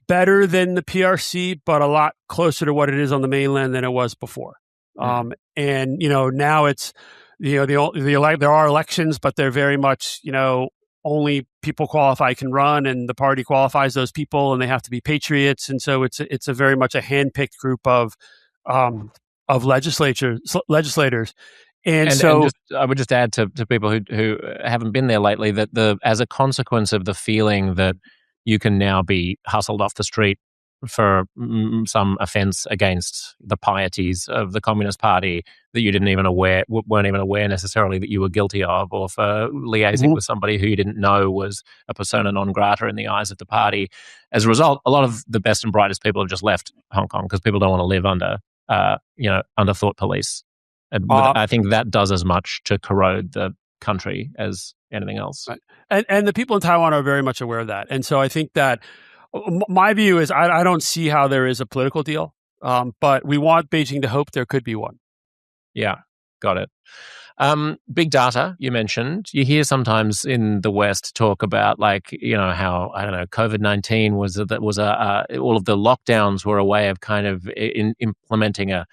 better than the PRC, but a lot closer to what it is on the mainland than it was before. And now it's there are elections, but they're very much only people qualified can run, and the party qualifies those people, and they have to be patriots. And so it's a very much a handpicked group of legislators. And so I would just add to people who haven't been there lately that as a consequence of the feeling that you can now be hustled off the street for some offense against the pieties of the Communist Party that you weren't even aware necessarily that you were guilty of, or for liaising with somebody who you didn't know was a persona non grata in the eyes of the party. As a result, a lot of the best and brightest people have just left Hong Kong because people don't want to live under thought police. And I think that does as much to corrode the country as anything else. Right. And the people in Taiwan are very much aware of that. And so I think that my view is I don't see how there is a political deal, but we want Beijing to hope there could be one. Yeah, got it. Big data, you mentioned. You hear sometimes in the West talk about how, I don't know, COVID-19 was all of the lockdowns were a way of kind of implementing a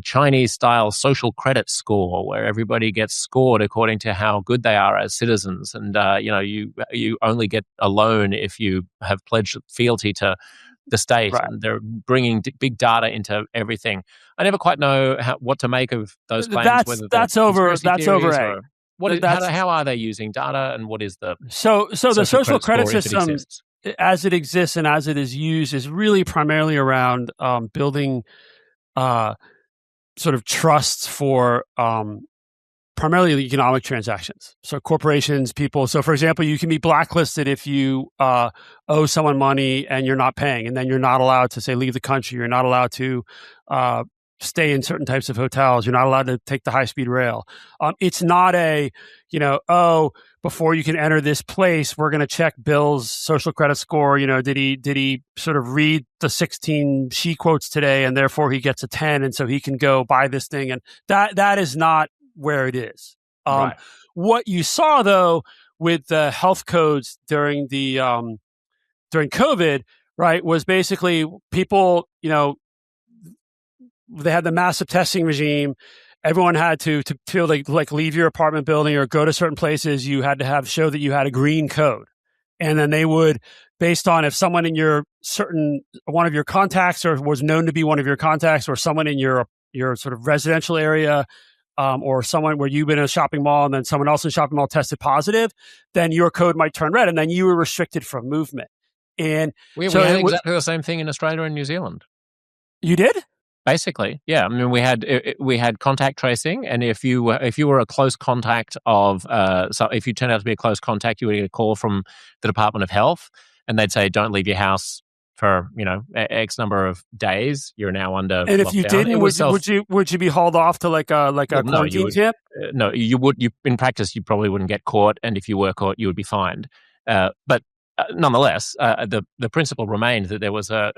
Chinese-style social credit score where everybody gets scored according to how good they are as citizens, and you only get a loan if you have pledged fealty to the state. Right. And they're bringing big data into everything. I never quite know what to make of those claims. That's over. How are they using data, and what is the the social credit system as it exists and as it is used is really primarily around building sort of trusts for primarily economic transactions. So corporations, people. So for example, you can be blacklisted if you owe someone money and you're not paying, and then you're not allowed to, say, leave the country. You're not allowed to stay in certain types of hotels. You're not allowed to take the high-speed rail. It's not before you can enter this place, we're going to check Bill's social credit score. Did he sort of read the 16 she quotes today, and therefore he gets a 10, and so he can go buy this thing? And that is not where it is. Right. What you saw though with the health codes during COVID, right, was basically people, they had the massive testing regime. Everyone had to leave your apartment building or go to certain places. You had to show that you had a green code. And then they would, based on if someone in one of your contacts, or was known to be one of your contacts, or someone in your sort of residential area, or someone where you've been in a shopping mall and then someone else in a shopping mall tested positive, then your code might turn red, and then you were restricted from movement. And we had exactly the same thing in Australia and New Zealand. You did? Basically, yeah. I mean, we had contact tracing, and if you were a close contact of, so if you turned out to be a close contact, you would get a call from the Department of Health, and they'd say, "Don't leave your house for X number of days. You're now under." And if you didn't, would you be hauled off to a quarantine camp? No, you would. In practice, you probably wouldn't get caught, and if you were caught, you would be fined. But nonetheless, the principle remained that there was a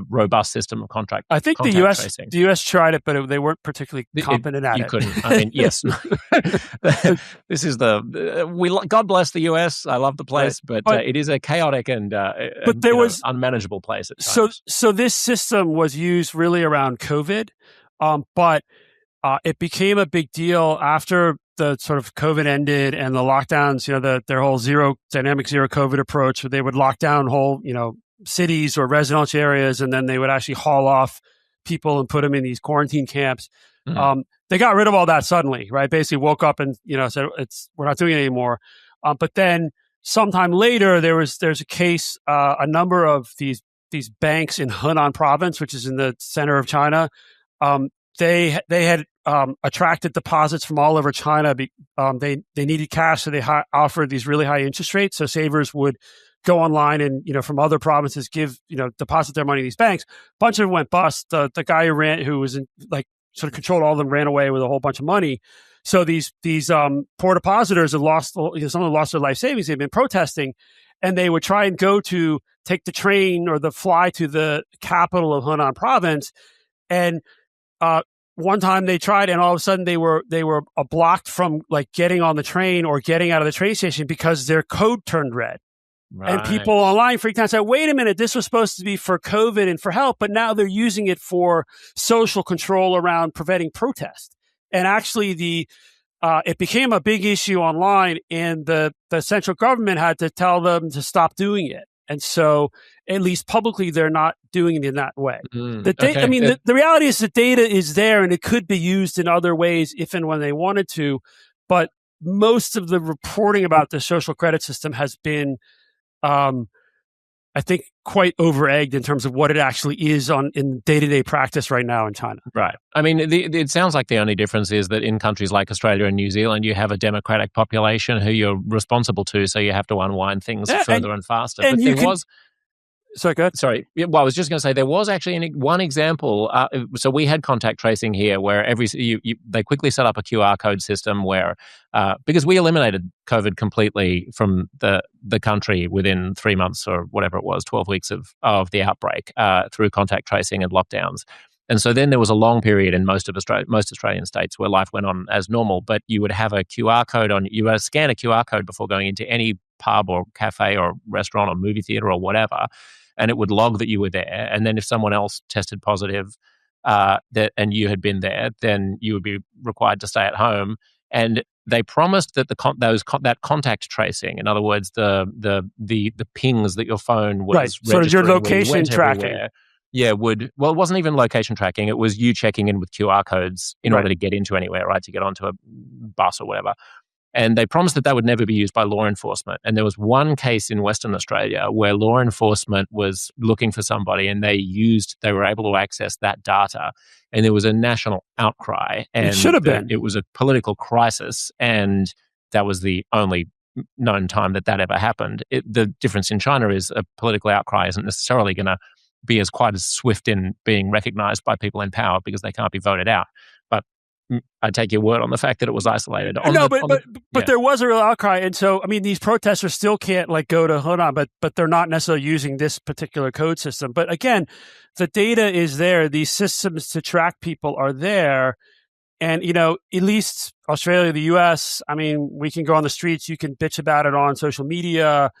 robust system of contact. I think the U.S. tried it, but they weren't particularly competent at it. You couldn't. I mean, yes. This is God bless the U.S. I love the place, but it is a chaotic and unmanageable place at times. So this system was used really around COVID, but it became a big deal after the sort of COVID ended and the lockdowns, their whole dynamic zero COVID approach, where they would lock down whole, cities or residential areas, and then they would actually haul off people and put them in these quarantine camps. Mm-hmm. They got rid of all that suddenly, right? Basically woke up and, said, we're not doing it anymore. But then sometime later, there's a case, a number of these banks in Henan province, which is in the center of China, they had attracted deposits from all over China. They needed cash, so they offered these really high interest rates. So savers would go online and from other provinces deposit their money in these banks. A bunch of them went bust. The guy who was sort of controlled all of them ran away with a whole bunch of money. So these poor depositors have lost. Some of them lost their life savings. They've been protesting, and they would try and take the train or the fly to the capital of Hunan province. And one time they tried, and all of a sudden they were blocked from getting on the train or getting out of the train station because their code turned red. Right. And people online freaked out and said, wait a minute, this was supposed to be for COVID and for help, but now they're using it for social control around preventing protest. And actually it became a big issue online, and the central government had to tell them to stop doing it. And so at least publicly, they're not doing it in that way. The reality is the data is there, and it could be used in other ways if and when they wanted to. But most of the reporting about the social credit system has been, I think, quite over-egged in terms of what it actually is in day-to-day practice right now in China. Right. I mean, it sounds like the only difference is that in countries like Australia and New Zealand, you have a democratic population who you're responsible to, so you have to unwind things further and faster. And Sorry, go ahead. Sorry. Well, I was just going to say there was actually one example. So we had contact tracing here, where they quickly set up a QR code system where, because we eliminated COVID completely from the country within 3 months or whatever it was, 12 weeks of the outbreak through contact tracing and lockdowns. And so then there was a long period in most Australian states where life went on as normal, but you would have a QR code you would scan a QR code before going into any pub or cafe or restaurant or movie theater or whatever. And it would log that you were there. And then if someone else tested positive and you had been there, then you would be required to stay at home. And they promised that that contact tracing, in other words, the pings that your phone was registering, sort of your location tracking. It wasn't even location tracking. It was you checking in with QR codes in order to get into anywhere, right? To get onto a bus or whatever. And they promised that would never be used by law enforcement. And there was one case in Western Australia where law enforcement was looking for somebody, and they were able to access that data. And there was a national outcry. And it should have been. It was a political crisis, and that was the only known time that ever happened. The difference in China is a political outcry isn't necessarily going to be quite as swift in being recognized by people in power because they can't be voted out. But I take your word on the fact that it was isolated. But there was a real outcry. And so, I mean, these protesters still can't go to Hunan, but they're not necessarily using this particular code system. But again, the data is there. These systems to track people are there. And, at least Australia, the US, I mean, we can go on the streets. You can bitch about it on social media.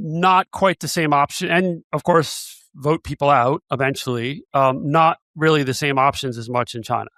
Not quite the same option. And of course, vote people out eventually. Not really the same options as much in China.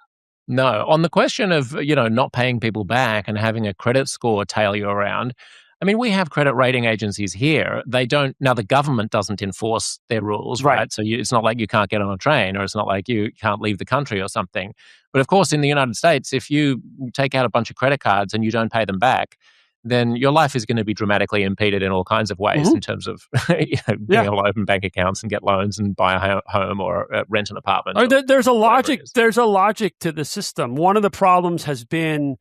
No. On the question of, not paying people back and having a credit score tail you around, I mean, we have credit rating agencies here. They don't, now the government doesn't enforce their rules, right? So it's not like you can't get on a train, or it's not like you can't leave the country or something. But of course, in the United States, if you take out a bunch of credit cards and you don't pay them back, then your life is going to be dramatically impeded in all kinds of ways in terms of being able to open bank accounts and get loans and buy a home or rent an apartment. There's a logic. There's a logic to the system. One of the problems has been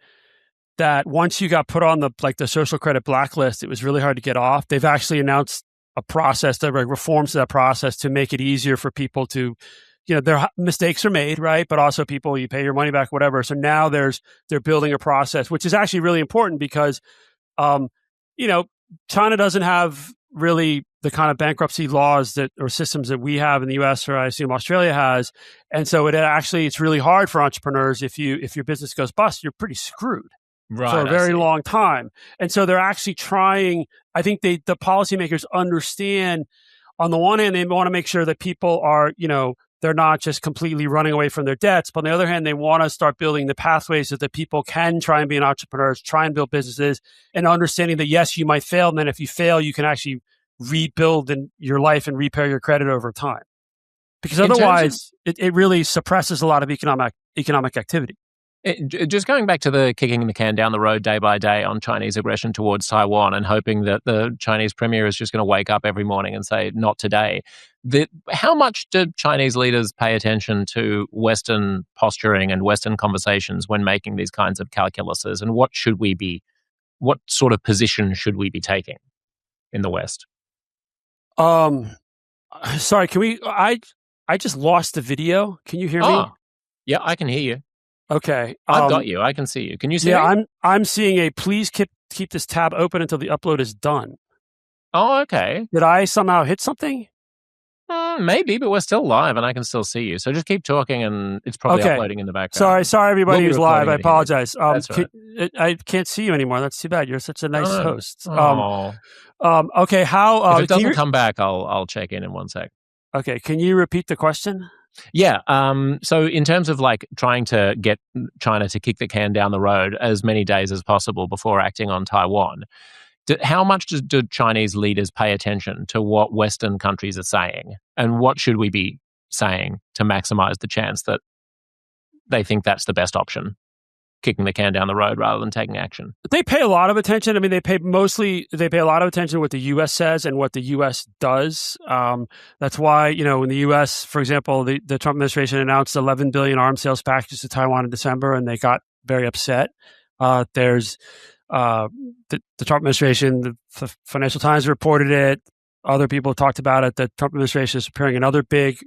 that once you got put on the social credit blacklist, it was really hard to get off. They've actually announced a process, reforms to that process to make it easier for people to, their mistakes are made, right? But also people, you pay your money back, whatever. So now they're building a process, which is actually really important because China doesn't have really the kind of bankruptcy laws or systems that we have in the US, or I assume Australia has. And so it's really hard for entrepreneurs. If your business goes bust, you're pretty screwed for a very long time. And so they're actually trying, I think the policymakers understand, on the one hand, they want to make sure that people are, they're not just completely running away from their debts. But on the other hand, they want to start building the pathways so that people can try and be an entrepreneur, try and build businesses, and understanding that, yes, you might fail. And then if you fail, you can actually rebuild your life and repair your credit over time. Because otherwise, it really suppresses a lot of economic activity. Just going back to the kicking the can down the road day by day on Chinese aggression towards Taiwan and hoping that the Chinese premier is just going to wake up every morning and say, not today. How much do Chinese leaders pay attention to Western posturing and Western conversations when making these kinds of calculuses? And what sort of position should we be taking in the West? Sorry, I just lost the video. Can you hear me? Yeah, I can hear you. Okay. I've got you. I can see you. Can you see me? Yeah, I'm seeing a please keep this tab open until the upload is done. Oh, okay. Did I somehow hit something? Maybe, but we're still live and I can still see you. So just keep talking and it's probably uploading in the background. Sorry, everybody who's live. I apologize. That's right. I can't see you anymore. That's too bad. You're such a nice host. Okay, how... if it doesn't come back, I'll check in 1 sec. Okay, can you repeat the question? Yeah. So in terms of like trying to get China to kick the can down the road as many days as possible before acting on Taiwan, how much do Chinese leaders pay attention to what Western countries are saying? And what should we be saying to maximize the chance that they think that's the best option? Kicking the can down the road rather than taking action. They pay a lot of attention. I mean, they pay a lot of attention to what the U.S. says and what the U.S. does. That's why, in the U.S., for example, the Trump administration announced $11 billion arms sales package to Taiwan in December, and they got very upset. There's the Trump administration, the Financial Times reported it. Other people talked about it. The Trump administration is preparing another big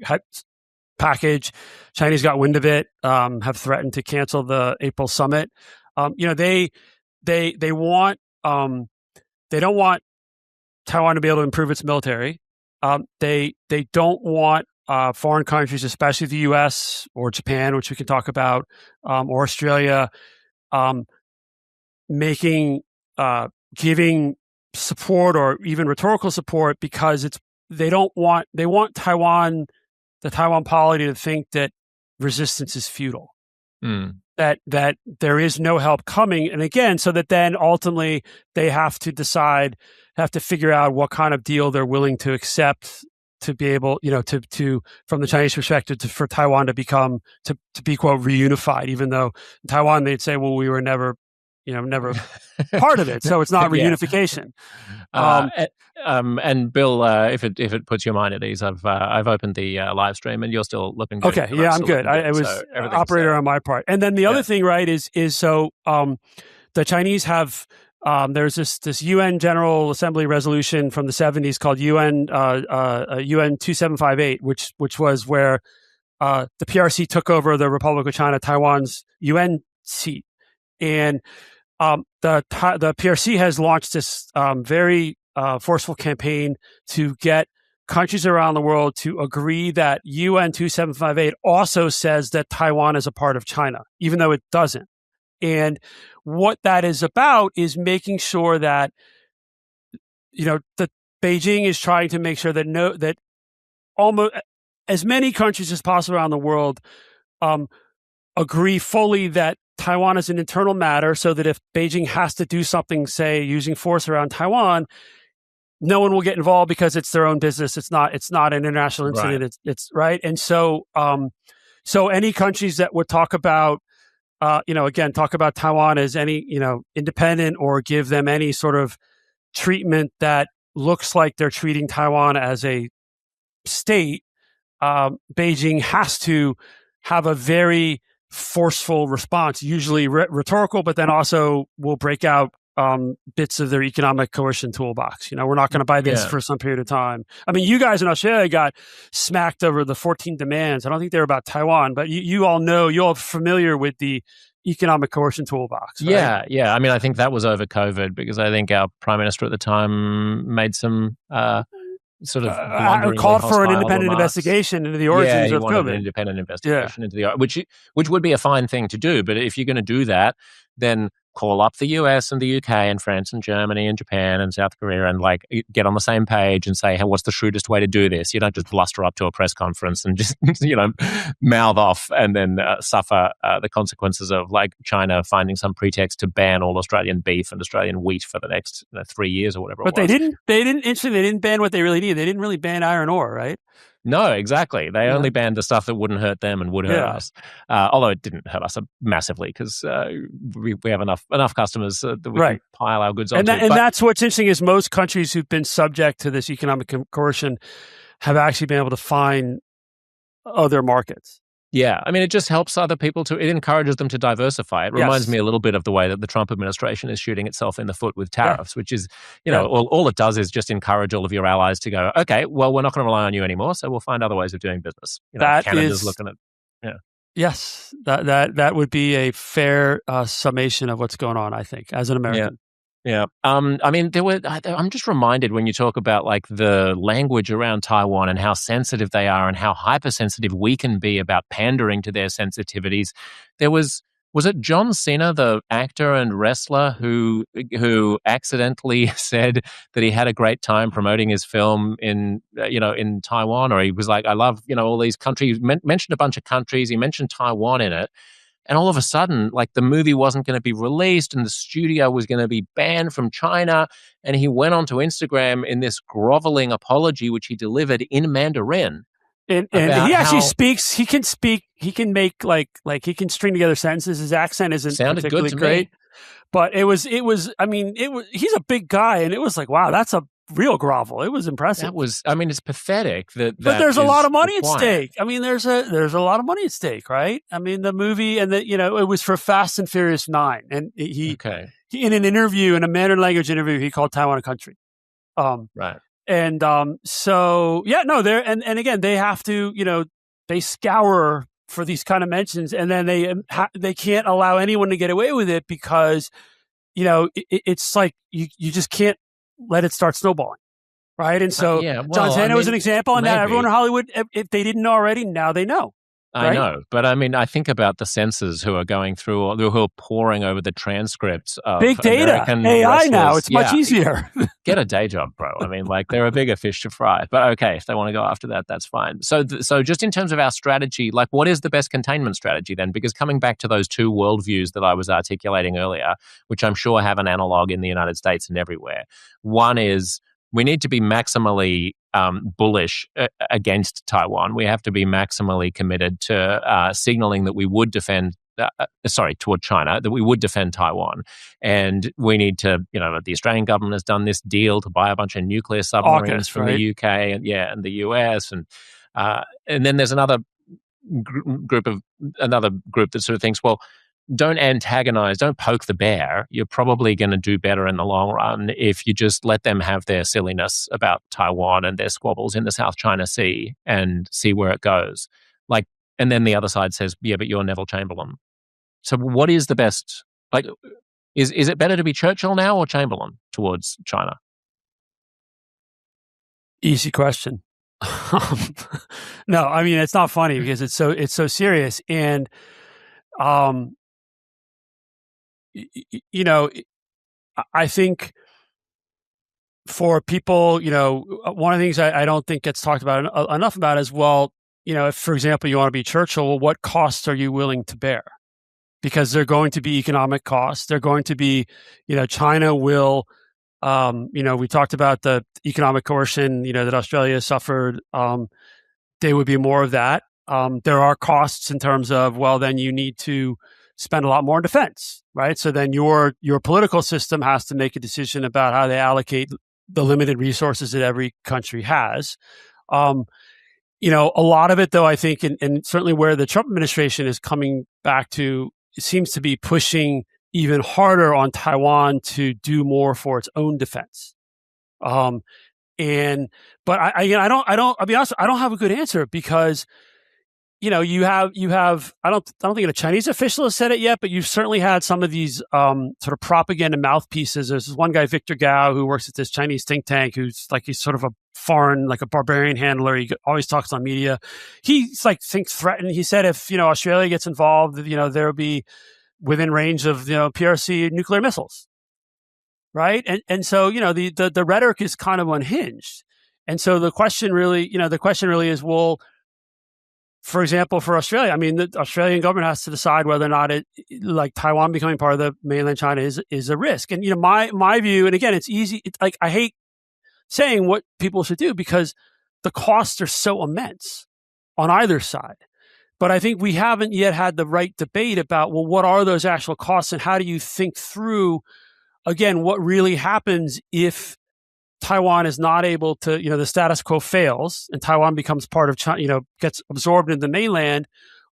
package. Chinese got wind of it, have threatened to cancel the April summit. They want they don't want Taiwan to be able to improve its military. They don't want foreign countries, especially the U.S. or Japan, which we can talk about, or Australia, giving support or even rhetorical support because they want Taiwan. The Taiwan polity to think that resistance is futile, that there is no help coming. And again, so that then ultimately they have to figure out what kind of deal they're willing to accept to be able, to from the Chinese perspective, for Taiwan to be, quote, reunified, even though in Taiwan they'd say, well, we were never part of it. So it's not reunification. And Bill, if it puts your mind at ease, I've opened the live stream and you're still looking good. Okay, yeah, I'm good. I was operator on my part. And then the other thing, right, is so the Chinese have there's this UN General Assembly resolution from the 70s called UN 2758, which was where the PRC took over the Republic of China, Taiwan's UN seat, and the PRC has launched this very forceful campaign to get countries around the world to agree that UN 2758 also says that Taiwan is a part of China, even though it doesn't. And what that is about is making sure that, that Beijing is trying to make sure that almost as many countries as possible around the world agree fully that Taiwan is an internal matter, so that if Beijing has to do something, say using force around Taiwan, no one will get involved because it's their own business. It's not an international incident. Right. It's right. And so any countries that would talk about talk about Taiwan as any independent or give them any sort of treatment that looks like they're treating Taiwan as a state, Beijing has to have a very forceful response, usually rhetorical, but then also will break out bits of their economic coercion toolbox. We're not going to buy this for some period of time. I mean, you guys in Australia got smacked over the 14 demands. I don't think they're about Taiwan, but you all know, you're all familiar with the economic coercion toolbox. Right? Yeah. I mean, I think that was over COVID because I think our prime minister at the time made some sort of called for an independent investigation into the origins of COVID. An independent investigation into the which would be a fine thing to do. But if you're going to do that, then call up the US and the UK and France and Germany and Japan and South Korea and get on the same page and say, hey, what's the shrewdest way to do this? You don't just bluster up to a press conference and just mouth off and then suffer the consequences of China finding some pretext to ban all Australian beef and Australian wheat for the next 3 years or whatever. But they didn't ban what they really needed. They didn't really ban iron ore, right? No, exactly. They only banned the stuff that wouldn't hurt them and would hurt us. Although it didn't hurt us massively because we have enough customers that we can pile our goods onto. And that's what's interesting is most countries who've been subject to this economic coercion have actually been able to find other markets. Yeah, I mean, it just helps other people it encourages them to diversify. It reminds me a little bit of the way that the Trump administration is shooting itself in the foot with tariffs, which is, all it does is just encourage all of your allies to go, okay, well, we're not going to rely on you anymore, so we'll find other ways of doing business. Canada's looking at, Yes, that would be a fair summation of what's going on, I think, as an American. Yeah. I mean, I'm just reminded when you talk about like the language around Taiwan and how sensitive they are and how hypersensitive we can be about pandering to their sensitivities. Was it John Cena, the actor and wrestler, who accidentally said that he had a great time promoting his film in Taiwan, or he was like, I love, all these countries, mentioned a bunch of countries. He mentioned Taiwan in it. And all of a sudden, like the movie wasn't going to be released and the studio was going to be banned from China. And he went onto Instagram in this groveling apology, which he delivered in Mandarin. And he actually speaks, he can make like he can string together sentences. His accent isn't particularly great. But he's a big guy and it was like, wow, that's a real grovel. It was impressive. It's pathetic but there's a lot of money at stake. I mean, there's a lot of money at stake, right? I mean, the movie and it was for Fast and Furious 9. And he in an interview, in a Mandarin language interview, he called Taiwan a country. Right. And and again, they have to, they scour for these kind of mentions, and then they can't allow anyone to get away with it because, it's like you just can't let it start snowballing, right? And so John Cena was an example, and now everyone in Hollywood, if they didn't know already, now they know. I know, but I mean, I think about the censors who are going through, who are poring over the transcripts of big data, American AI wrestlers. now. It's much easier. Get a day job, bro. I mean, like they're a bigger fish to fry. But okay, if they want to go after that, that's fine. So just in terms of our strategy, like what is the best containment strategy then? Because coming back to those two worldviews that I was articulating earlier, which I'm sure have an analog in the United States and everywhere. One is we need to be maximally bullish against Taiwan. We have to be maximally committed to signaling that we would defend, toward China, that we would defend Taiwan. And we need to, the Australian government has done this deal to buy a bunch of nuclear submarines from the UK and the US. And then there's another group that sort of thinks, well, don't antagonize, don't poke the bear. You're probably going to do better in the long run if you just let them have their silliness about Taiwan and their squabbles in the South China Sea and see where it goes. Like, and then the other side says, yeah, but you're Neville Chamberlain. So what is the best? Like, is it better to be Churchill now or Chamberlain towards China? Easy question. No, I mean, it's not funny because it's so serious. And, I think for people, one of the things I don't think gets talked about enough about is, well, if, for example, you want to be Churchill, what costs are you willing to bear? Because they're going to be economic costs. They're going to be, China will, we talked about the economic coercion, that Australia suffered. There would be more of that. There are costs in terms of, well, then you need to spend a lot more on defense, right? So then your political system has to make a decision about how they allocate the limited resources that every country has. A lot of it, though, I think, and certainly where the Trump administration is coming back to, it seems to be pushing even harder on Taiwan to do more for its own defense. But I'll be honest, I don't have a good answer because, you have, I don't think a Chinese official has said it yet, but you've certainly had some of these sort of propaganda mouthpieces. There's this one guy, Victor Gao, who works at this Chinese think tank, who's sort of a foreign, like a barbarian handler. He always talks on media. He's thinks threatened. He said if, Australia gets involved, there'll be within range of, PRC nuclear missiles. Right. And so, the rhetoric is kind of unhinged. And so the question really is, well, for example, for Australia, I mean, the Australian government has to decide whether or not Taiwan becoming part of the mainland China is a risk. And, my view, and again, it's easy. I hate saying what people should do because the costs are so immense on either side. But I think we haven't yet had the right debate about, well, what are those actual costs and how do you think through, again, what really happens if Taiwan is not able to, the status quo fails and Taiwan becomes part of China, gets absorbed in the mainland,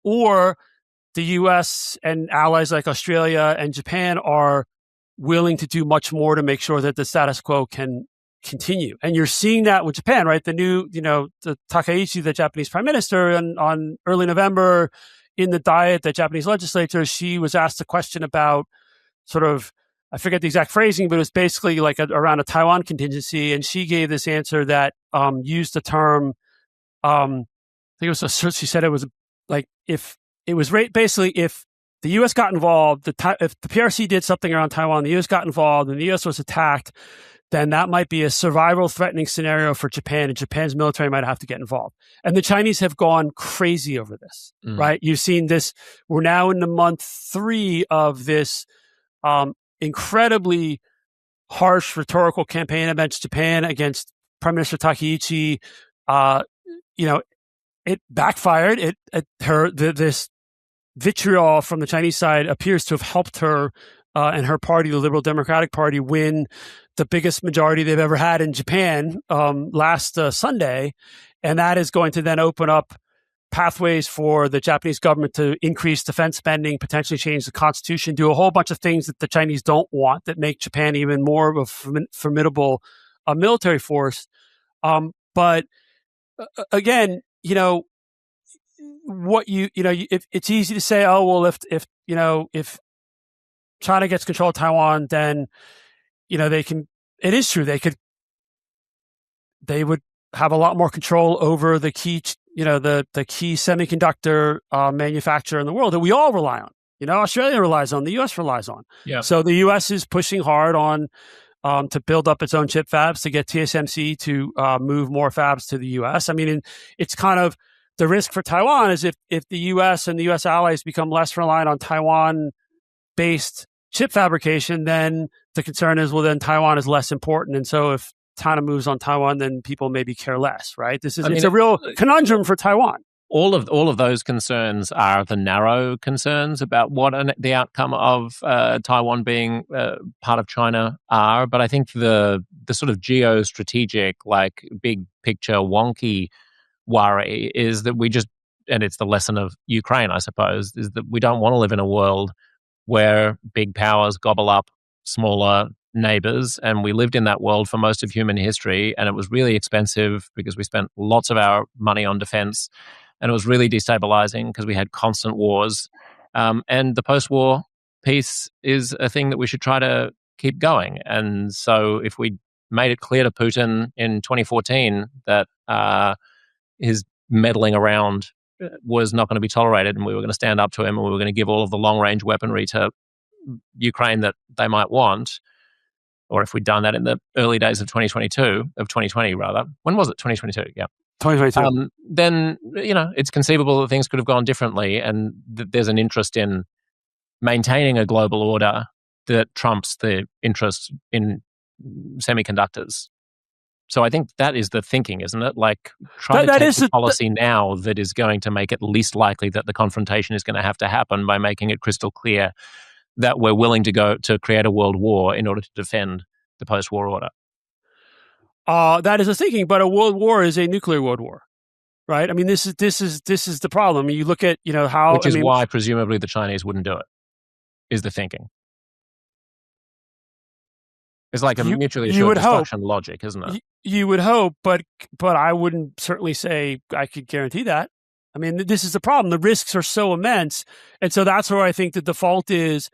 or the US and allies like Australia and Japan are willing to do much more to make sure that the status quo can continue. And you're seeing that with Japan, right? The new, the Takaichi, the Japanese prime minister, on early November in the Diet, the Japanese legislature, she was asked a question about sort of, I forget the exact phrasing, but it was basically like around a Taiwan contingency. And she gave this answer that used the term, I think it was, she said it was like, if it was basically if the U.S. got involved, if the PRC did something around Taiwan, the U.S. got involved and the U.S. was attacked, then that might be a survival threatening scenario for Japan, and Japan's military might have to get involved. And the Chinese have gone crazy over this, right? You've seen this. We're now in the month 3 of this incredibly harsh rhetorical campaign against Japan, against Prime Minister Takaichi. It backfired. This vitriol from the Chinese side appears to have helped her and her party, the Liberal Democratic Party, win the biggest majority they've ever had in Japan last Sunday. And that is going to then open up pathways for the Japanese government to increase defense spending, potentially change the constitution, do a whole bunch of things that the Chinese don't want that make Japan even more of a formidable military force. But again, if it's easy to say, oh, well, if China gets control of Taiwan, then, they can, it is true. They would have a lot more control over the key, the key semiconductor manufacturer in the world that we all rely on. Australia relies on, the U.S. relies on. Yeah. So the U.S. is pushing hard on to build up its own chip fabs, to get TSMC to move more fabs to the U.S. I mean, it's kind of the risk for Taiwan is if the U.S. and the U.S. allies become less reliant on Taiwan-based chip fabrication, then the concern is, well, then Taiwan is less important. And so if China moves on Taiwan, then people maybe care less, right? It's a real conundrum for Taiwan. All of those concerns are the narrow concerns about what the outcome of Taiwan being part of China are. But I think the sort of geostrategic, like big picture wonky worry is that and it's the lesson of Ukraine, I suppose, is that we don't want to live in a world where big powers gobble up smaller neighbors. And we lived in that world for most of human history. And it was really expensive because we spent lots of our money on defense. And it was really destabilizing because we had constant wars. And the post-war peace is a thing that we should try to keep going. And so if we made it clear to Putin in 2014 that his meddling around was not going to be tolerated and we were going to stand up to him and we were going to give all of the long-range weaponry to Ukraine that they might want, or if we'd done that in the early days of 2020 rather. When was it? 2022, yeah. 2022. Then, it's conceivable that things could have gone differently and that there's an interest in maintaining a global order that trumps the interest in semiconductors. So I think that is the thinking, isn't it? Like, try to take a policy now that is going to make it least likely that the confrontation is going to have to happen by making it crystal clear that we're willing to go to create a world war in order to defend the post-war order. That is the thinking, but a world war is a nuclear world war, right? I mean, this is the problem. You look at how, which is why presumably the Chinese wouldn't do it. Is the thinking? It's like a mutually assured destruction logic, isn't it? You would hope, but I wouldn't certainly say I could guarantee that. I mean, this is the problem. The risks are so immense, and so that's where I think the default is.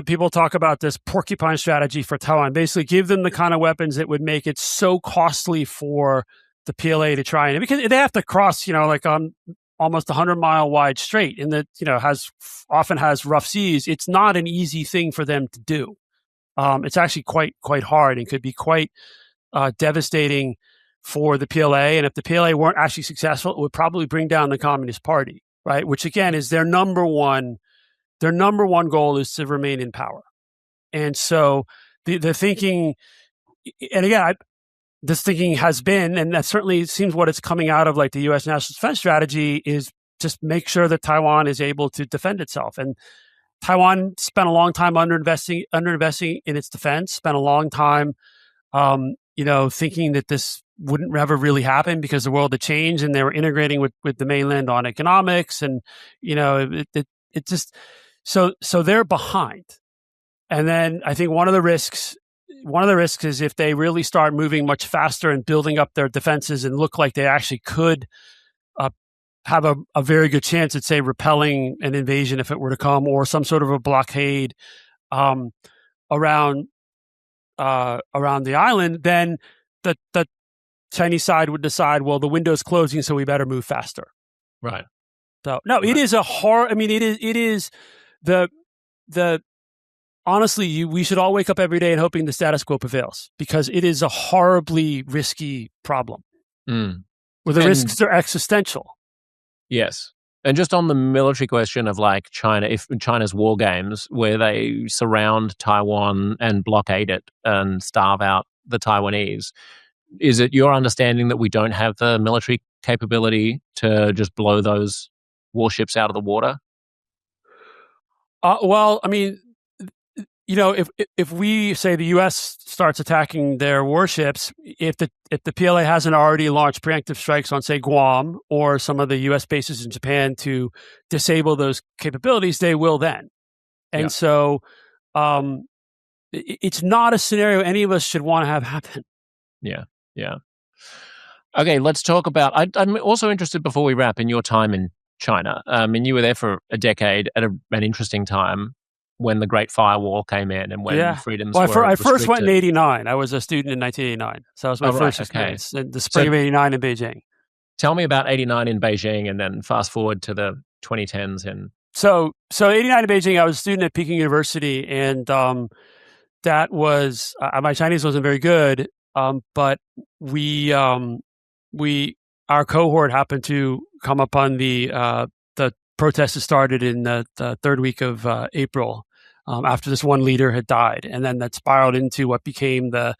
People talk about this porcupine strategy for Taiwan. Basically, give them the kind of weapons that would make it so costly for the PLA to try, and because they have to cross, like on almost 100-mile wide strait, and that often has rough seas. It's not an easy thing for them to do. It's actually quite hard and could be quite devastating for the PLA. And if the PLA weren't actually successful, it would probably bring down the Communist Party, right? Which again is their number one goal is to remain in power. And so the thinking, and again, this thinking has been, and that certainly seems what it's coming out of, like the U.S. national defense strategy, is just make sure that Taiwan is able to defend itself. And Taiwan spent a long time underinvesting in its defense, spent a long time, thinking that this wouldn't ever really happen because the world had changed and they were integrating with the mainland on economics. And, it just, so they're behind. And then I think one of the risks is if they really start moving much faster and building up their defenses and look like they actually could have a very good chance at, say, repelling an invasion if it were to come, or some sort of a blockade around the island, then the Chinese side would decide, well, the window's closing, so we better move faster. Right. So no, it is a horror. I mean, it is the honestly, we should all wake up every day and hoping the status quo prevails, because it is a horribly risky problem where the risks are existential. Yes. And just on the military question of like China, if China's war games where they surround Taiwan and blockade it and starve out the Taiwanese, is it your understanding that we don't have the military capability to just blow those warships out of the water? Well, I mean, if we say the U.S. starts attacking their warships, if the PLA hasn't already launched preemptive strikes on, say, Guam or some of the U.S. bases in Japan to disable those capabilities, they will then. And so it's not a scenario any of us should want to have happen. Yeah. Okay, let's talk about, I'm also interested, before we wrap, in your time in China. And you were there for a decade at an interesting time when the Great Firewall came in and when freedoms were I first went in 1989. I was a student in 1989. So that was my first experience in the spring of 1989 in Beijing. Tell me about 1989 in Beijing, and then fast forward to the 2010s. So 1989 in Beijing, I was a student at Peking University, and that was, my Chinese wasn't very good, but our cohort happened to come upon the protests that started in the third week of April, after this one leader had died, and then that spiraled into what became the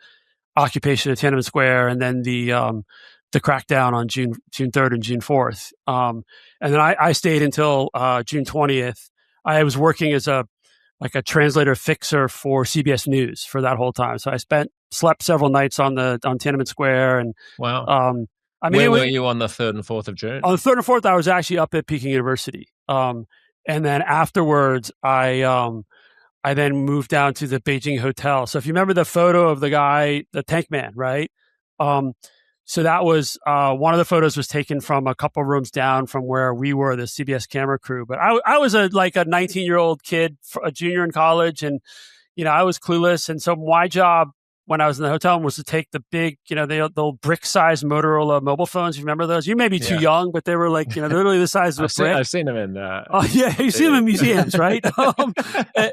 occupation of Tiananmen Square, and then the crackdown on June 3rd and June 4th. And then I stayed until June 20th. I was working as a translator fixer for CBS News for that whole time. So I slept several nights on Tiananmen Square, and wow. Where were you on the 3rd and 4th of June? On the 3rd and 4th, I was actually up at Peking University. And then afterwards, I then moved down to the Beijing hotel. So if you remember the photo of the guy, the tank man, right? So that was one of the photos was taken from a couple rooms down from where we were, the CBS camera crew. But I was a 19-year-old kid, a junior in college, and I was clueless. And so my job when I was in the hotel was to take the big, the old brick-sized Motorola mobile phones. You remember those? You may be too young, but they were like, literally the size of a brick. I've seen them in. Oh yeah, you see them in museums, right?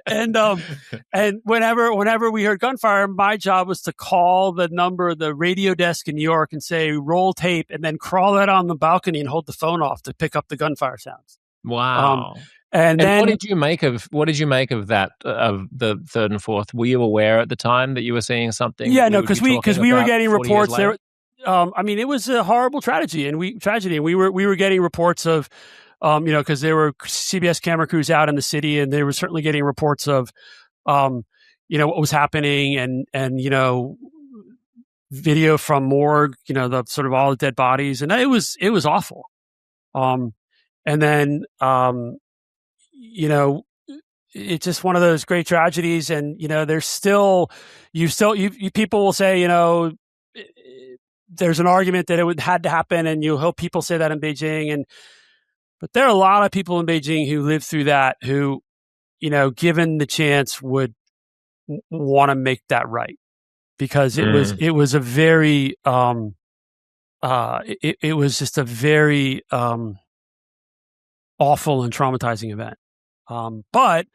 And whenever we heard gunfire, my job was to call the radio desk in New York and say roll tape, and then crawl out on the balcony and hold the phone off to pick up the gunfire sounds. Wow. And then, what did you make of that, of the 3rd and 4th? Were you aware at the time that you were seeing something? Yeah, no, because we were getting reports there. It was a horrible tragedy, and we were getting reports of, because there were CBS camera crews out in the city, and they were certainly getting reports of, what was happening, and video from morgue, the sort of all the dead bodies, and it was awful. And then. It's just one of those great tragedies, and there's still people will say there's an argument that it had to happen, and you hope people say that in Beijing, but there are a lot of people in Beijing who lived through that who given the chance would want to make that right, because it was a very it was just a very awful and traumatizing event. But,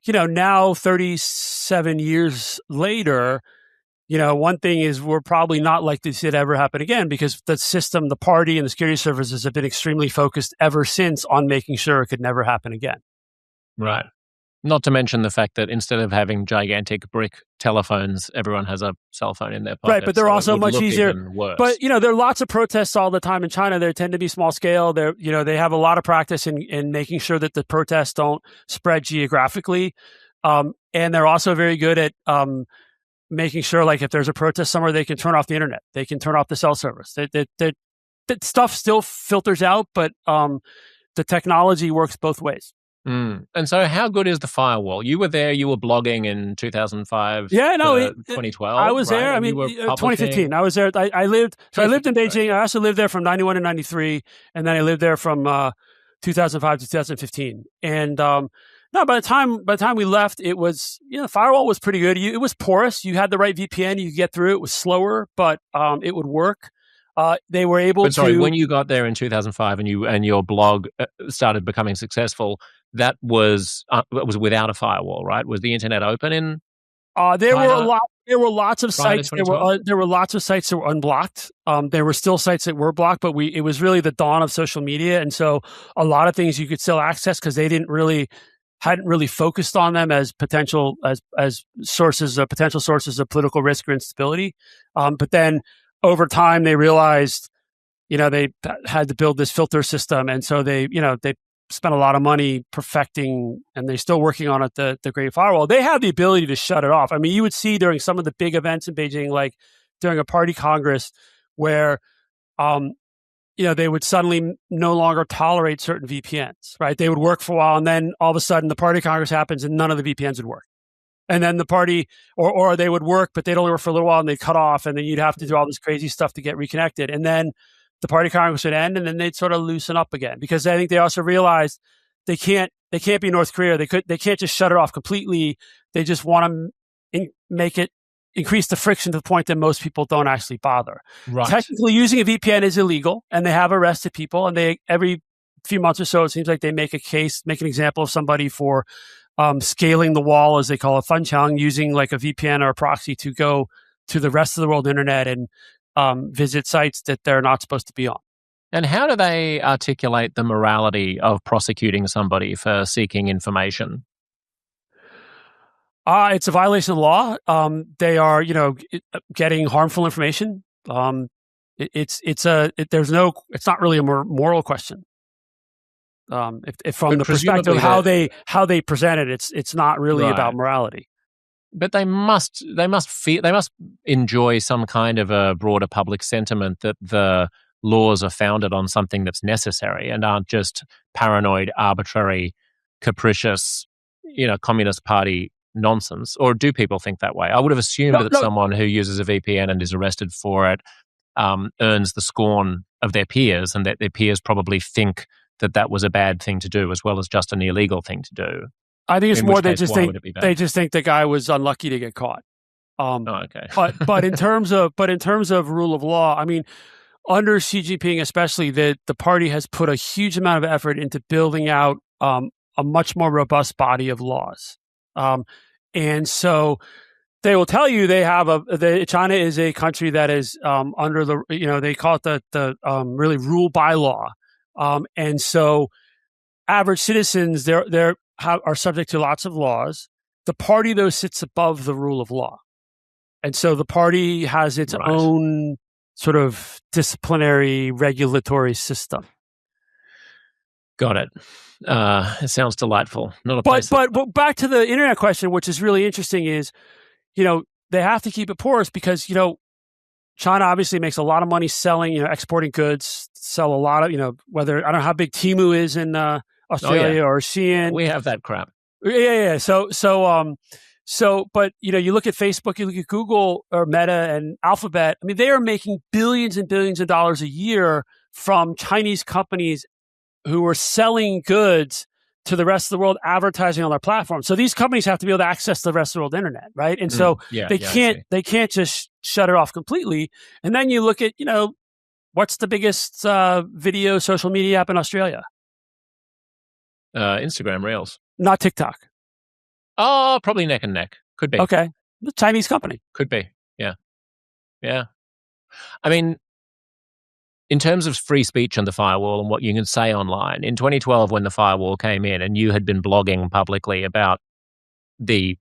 now 37 years later, one thing is we're probably not likely to see it ever happen again, because the system, the party, and the security services have been extremely focused ever since on making sure it could never happen again. Right. Not to mention the fact that instead of having gigantic brick telephones, everyone has a cell phone in their pocket. Right, but they're also much easier. But there are lots of protests all the time in China. They tend to be small scale. They have a lot of practice in making sure that the protests don't spread geographically, and they're also very good at making sure, like, if there's a protest somewhere, they can turn off the internet, they can turn off the cell service. That stuff still filters out, but the technology works both ways. And so how good is the firewall? You were there, you were blogging in 2005, 2012. I was right? there. I mean, 2015. I was there. I lived in Beijing. I also lived there from 91 to 93, and then I lived there from 2005 to 2015. And no, by the time we left, it was, the firewall was pretty good. It was porous. You had the right VPN, you could get through. It was slower, but it would work. They were able to. Sorry, when you got there in 2005 and your blog started becoming successful, that was without a firewall, right? Was the internet open in? There were lots of sites. There were lots of sites that were unblocked. There were still sites that were blocked, but it was really the dawn of social media, and so a lot of things you could still access because they hadn't really focused on them as potential sources of political risk or instability. But then over time, they realized, they had to build this filter system, and so they spent a lot of money perfecting, and they're still working on it, the Great Firewall. They have the ability to shut it off. I mean, you would see during some of the big events in Beijing, like during a party congress, where they would suddenly no longer tolerate certain VPNs, right? They would work for a while, and then all of a sudden the party congress happens and none of the VPNs would work. And then the party, or they would work, but they'd only work for a little while and they'd cut off, and then you'd have to do all this crazy stuff to get reconnected. And then the party congress would end, and then they'd sort of loosen up again, because I think they also realized they can't be North Korea. They can't just shut it off completely. They just want to increase the friction to the point that most people don't actually bother. Right. Technically, using a VPN is illegal, and they have arrested people, and every few months or so, it seems like they make an example of somebody for scaling the wall, as they call it, funchang, using like a VPN or a proxy to go to the rest of the world internet and visit sites that they're not supposed to be on. And how do they articulate the morality of prosecuting somebody for seeking information? It's a violation of the law. They are, getting harmful information. It's not really a moral question. If from the perspective of how they present it, it's not really about morality. But they must enjoy some kind of a broader public sentiment that the laws are founded on something that's necessary and aren't just paranoid, arbitrary, capricious, Communist Party nonsense. Or do people think that way? I would have assumed that someone who uses a VPN and is arrested for it earns the scorn of their peers, and that their peers probably think that was a bad thing to do as well as just an illegal thing to do. I think it's more they just think the guy was unlucky to get caught. Okay. but in terms of rule of law, I mean, under Xi Jinping especially, the party has put a huge amount of effort into building out a much more robust body of laws, and so they will tell you China is a country that is under the they call it the really rule by law, and so average citizens are subject to lots of laws. The party, though, sits above the rule of law. And so the party has its own sort of disciplinary regulatory system. Got it. It sounds delightful. But back to the internet question, which is really interesting, is, they have to keep it porous because, China obviously makes a lot of money selling, exporting goods, sell a lot of, whether, I don't know how big Temu is in Australia or Shein. We have that crap. Yeah. So, but you look at Facebook, you look at Google or Meta and Alphabet. I mean, they are making billions and billions of dollars a year from Chinese companies who are selling goods to the rest of the world, advertising on their platform. So these companies have to be able to access the rest of the world internet, right? And so they can't just shut it off completely. And then you look at what's the biggest video social media app in Australia? Instagram Reels. Not TikTok. Oh, probably neck and neck. Could be. Okay. The Chinese company. Could be. Yeah. Yeah. I mean, in terms of free speech and the firewall and what you can say online, in 2012 when the firewall came in and you had been blogging publicly about the,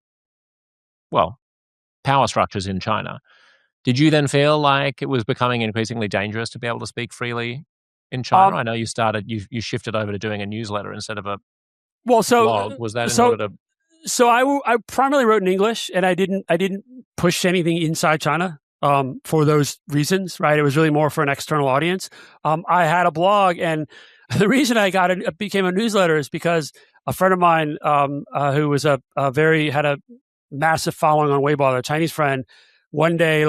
well, power structures in China, did you then feel like it was becoming increasingly dangerous to be able to speak freely in China? I know you shifted over to doing a newsletter instead of a blog. Was that in order to? So I primarily wrote in English, and I didn't push anything inside China for those reasons, right? It was really more for an external audience. I had a blog, and the reason I became a newsletter is because a friend of mine who was had a massive following on Weibo, a Chinese friend, one day,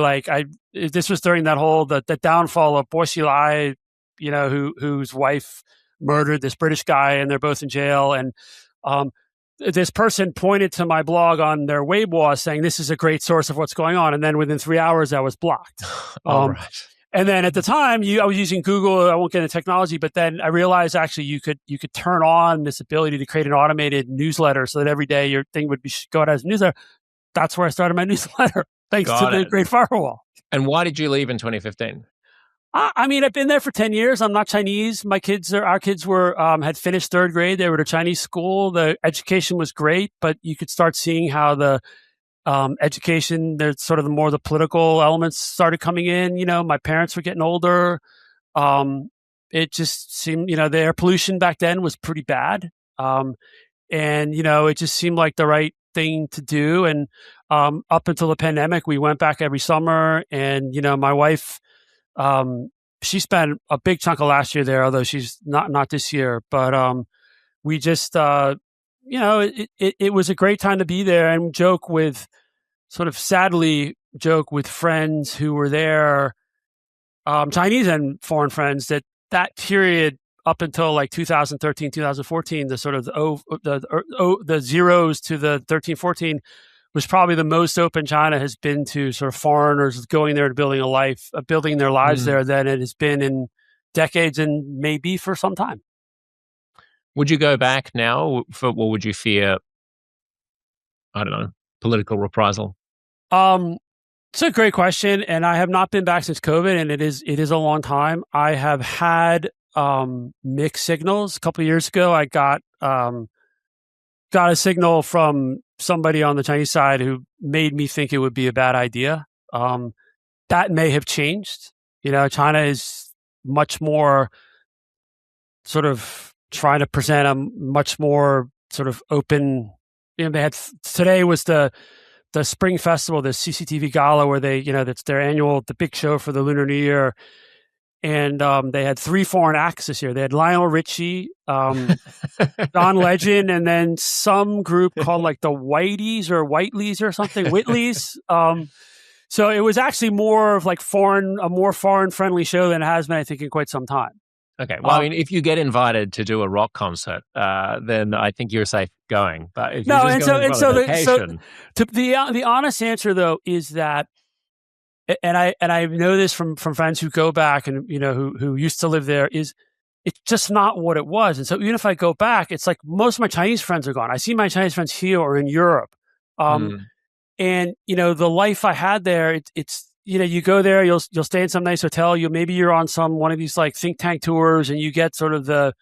this was during that whole the downfall of Bo Xilai, whose wife murdered this British guy, and they're both in jail, and this person pointed to my blog on their Weibo saying, this is a great source of what's going on. And then within 3 hours, I was blocked. Right. And then at the time, I was using Google. I won't get into technology, but then I realized actually you could turn on this ability to create an automated newsletter so that every day your thing would go out as a newsletter. That's where I started my newsletter, thanks to the Great Firewall. And why did you leave in 2015? I've been there for 10 years. I'm not Chinese. Our kids were, had finished third grade. They were at a Chinese school. The education was great, but you could start seeing how the education, there's sort of the political elements started coming in. My parents were getting older. It just seemed, the air pollution back then was pretty bad. And, it just seemed like the right thing to do. And up until the pandemic, we went back every summer. And, my wife, she spent a big chunk of last year there, although she's not this year. But we just, it was a great time to be there, and sadly joke with friends who were there, Chinese and foreign friends, that period up until like 2013, 2014, the sort of the zeros to the 13, 14 was probably the most open China has been to sort of foreigners going there to building their lives there than it has been in decades and maybe for some time. Would you go back now, or would you fear, I don't know, political reprisal? It's a great question, and I have not been back since COVID, and it is a long time. I have had mixed signals. A couple of years ago, I got a signal from somebody on the Chinese side who made me think it would be a bad idea. That may have changed. China is much more sort of trying to present a much more sort of open. They had today was the Spring Festival, the CCTV Gala, where they, that's their annual, the big show for the Lunar New Year. And they had 3 foreign acts this year. They had Lionel Richie, John Legend, and then some group called like the Whiteys or Whiteleys or something, Whitleys. So it was actually more of like a more foreign friendly show than it has been, I think, in quite some time. Okay. Well, if you get invited to do a rock concert, then I think you're safe going. But if you're the honest answer though is that, and I know this from friends who go back and who used to live there, is it's just not what it was. And so even if I go back, it's like most of my Chinese friends are gone. I see my Chinese friends here or in Europe, and the life I had there, it's you go there, you'll stay in some nice hotel, maybe you're on one of these like think tank tours, and you get sort of the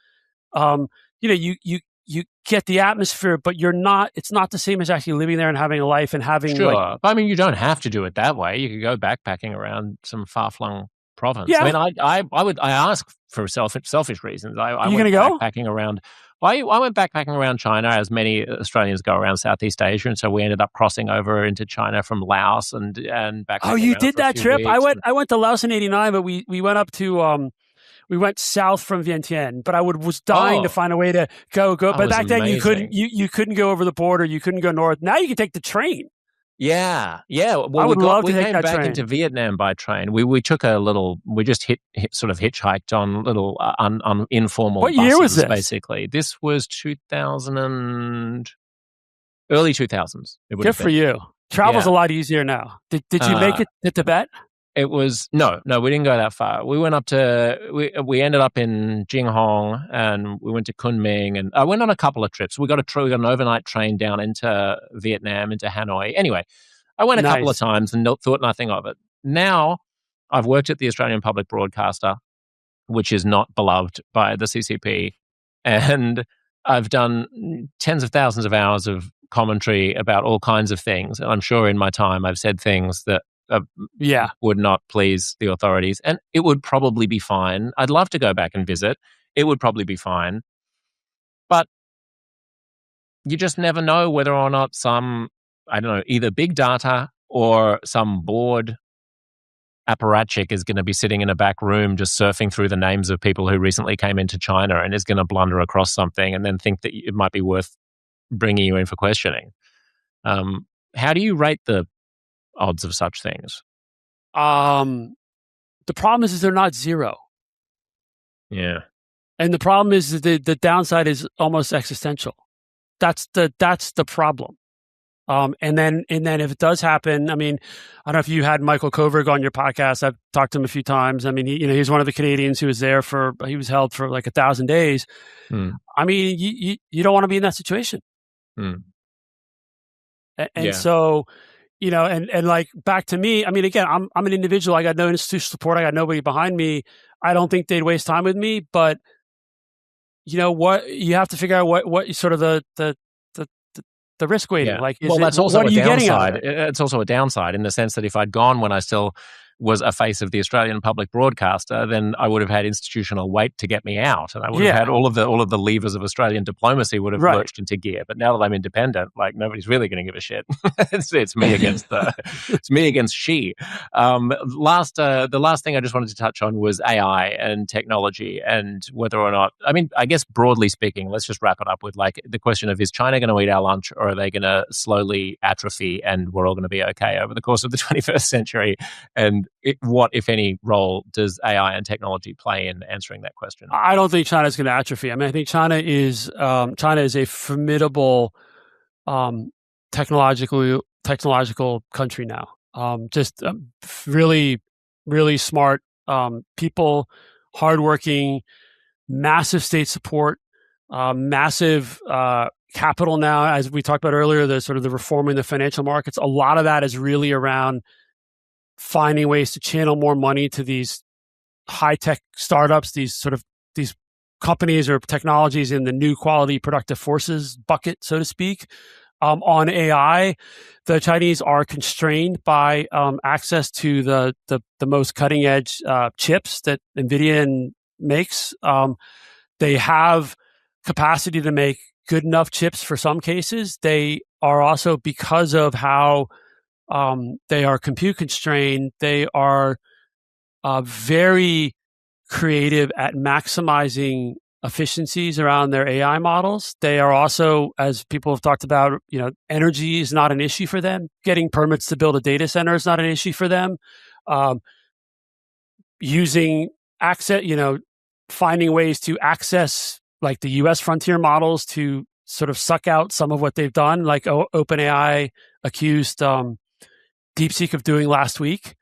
you get the atmosphere, but it's not the same as actually living there and having a life and having. Sure. You don't have to do it that way. You could go backpacking around some far-flung province. Yeah. I ask for selfish reasons. I you went go? backpacking around. I went backpacking around China, as many Australians go around Southeast Asia, and so we ended up crossing over into China from Laos and back. Oh, you did that trip? I went to Laos in '89, but we went up to we went south from Vientiane, but I was dying to find a way to go. But back then you couldn't go over the border. You couldn't go north. Now you can take the train. Yeah. Well, I would love to take that train. We came back into Vietnam by train. We took we just sort of hitchhiked on little informal buses. What year was this? Basically, this was early 2000s. Good for you. Travel's a lot easier now. Did you make it to Tibet? It was no, we didn't go that far. We went up we ended up in Jinghong, and we went to Kunming, and I went on a couple of trips. We got an overnight train down into Vietnam, into Hanoi. Anyway, I went a couple of times and thought nothing of it. Now, I've worked at the Australian Public Broadcaster, which is not beloved by the CCP, and I've done tens of thousands of hours of commentary about all kinds of things. And I'm sure in my time I've said things that would not please the authorities. And it would probably be fine. I'd love to go back and visit. It would probably be fine. But you just never know whether or not some, I don't know, either big data or some bored apparatchik is going to be sitting in a back room just surfing through the names of people who recently came into China and is going to blunder across something and then think that it might be worth bringing you in for questioning. How do you rate the odds of such things? The problem is they're not zero. Yeah. And the problem is that the downside is almost existential. That's the problem. And then if it does happen, I mean, I don't know if you had Michael Kovrig on your podcast. I've talked to him a few times. I mean, he's one of the Canadians who was there he was held for like 1,000 days. I mean, you don't want to be in that situation. And so, and like back to me, I mean, again, I'm an individual. I got no institutional support. I got nobody behind me. I don't think they'd waste time with me, but you know what, you have to figure out what sort of the risk weighting. Yeah. Like, that's also a downside. It's also a downside in the sense that if I'd gone when I still was a face of the Australian public broadcaster, then I would have had institutional weight to get me out, and I would have had all of the levers of Australian diplomacy would have lurched into gear. But now that I'm independent, like nobody's really going to give a shit. It's me against it's me against she. The last thing I just wanted to touch on was AI and technology and whether or not, I mean, I guess broadly speaking, let's just wrap it up with like the question of, is China going to eat our lunch, or are they going to slowly atrophy and we're all going to be okay over the course of the 21st century? And what, if any, role does AI and technology play in answering that question? I don't think China's going to atrophy. I mean, I think China is a formidable technological country now. Really, really smart people, hardworking, massive state support, massive capital now. As we talked about earlier, the sort of the reforming the financial markets. A lot of that is really around finding ways to channel more money to these high-tech startups, these companies or technologies in the new quality productive forces bucket, so to speak. On AI, the Chinese are constrained by access to the most cutting-edge chips that NVIDIA makes. They have capacity to make good enough chips for some cases. They are also, because of how they are compute constrained, they are very creative at maximizing efficiencies around their AI models. They are also, as people have talked about, energy is not an issue for them. Getting permits to build a data center is not an issue for them. Using access, finding ways to access like the US frontier models to sort of suck out some of what they've done, like OpenAI accused DeepSeek of doing last week,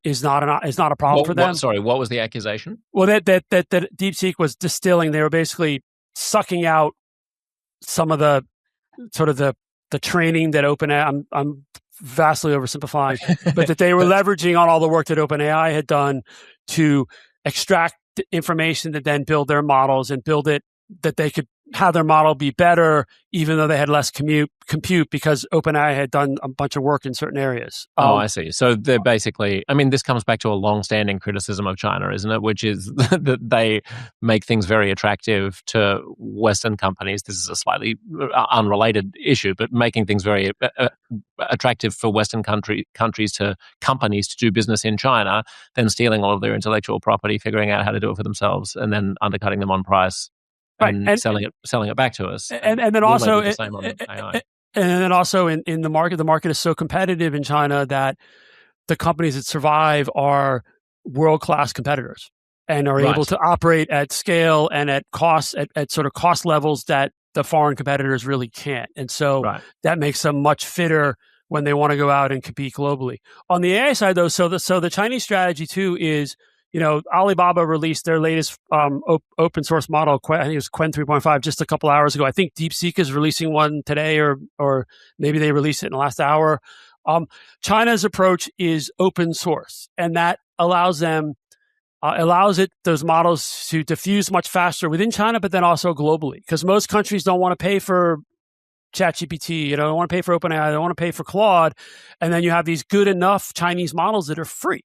is not a problem for them. Sorry, what was the accusation? Well, that DeepSeek was distilling. They were basically sucking out some of the sort of the training that OpenAI. I'm vastly oversimplifying, but that they were leveraging on all the work that OpenAI had done to extract information that then build their models and build it that they could have their model be better, even though they had less compute because OpenAI had done a bunch of work in certain areas. I see. So they're basically, I mean, this comes back to a long-standing criticism of China, isn't it? Which is that they make things very attractive to Western companies. This is a slightly unrelated issue, but making things very attractive for Western companies to do business in China, then stealing all of their intellectual property, figuring out how to do it for themselves, and then undercutting them on price. And selling it back to us, and then also in the market is so competitive in China that the companies that survive are world-class competitors and are able to operate at scale and at cost at sort of cost levels that the foreign competitors really can't, and so that makes them much fitter when they want to go out and compete globally. On the AI side, though, so the Chinese strategy too is, Alibaba released their latest open source model. I think it was Qwen 3.5 just a couple hours ago. I think DeepSeek is releasing one today, or maybe they released it in the last hour. China's approach is open source, and that allows those models to diffuse much faster within China, but then also globally, because most countries don't want to pay for ChatGPT. I don't want to pay for OpenAI. I don't want to pay for Claude. And then you have these good enough Chinese models that are free,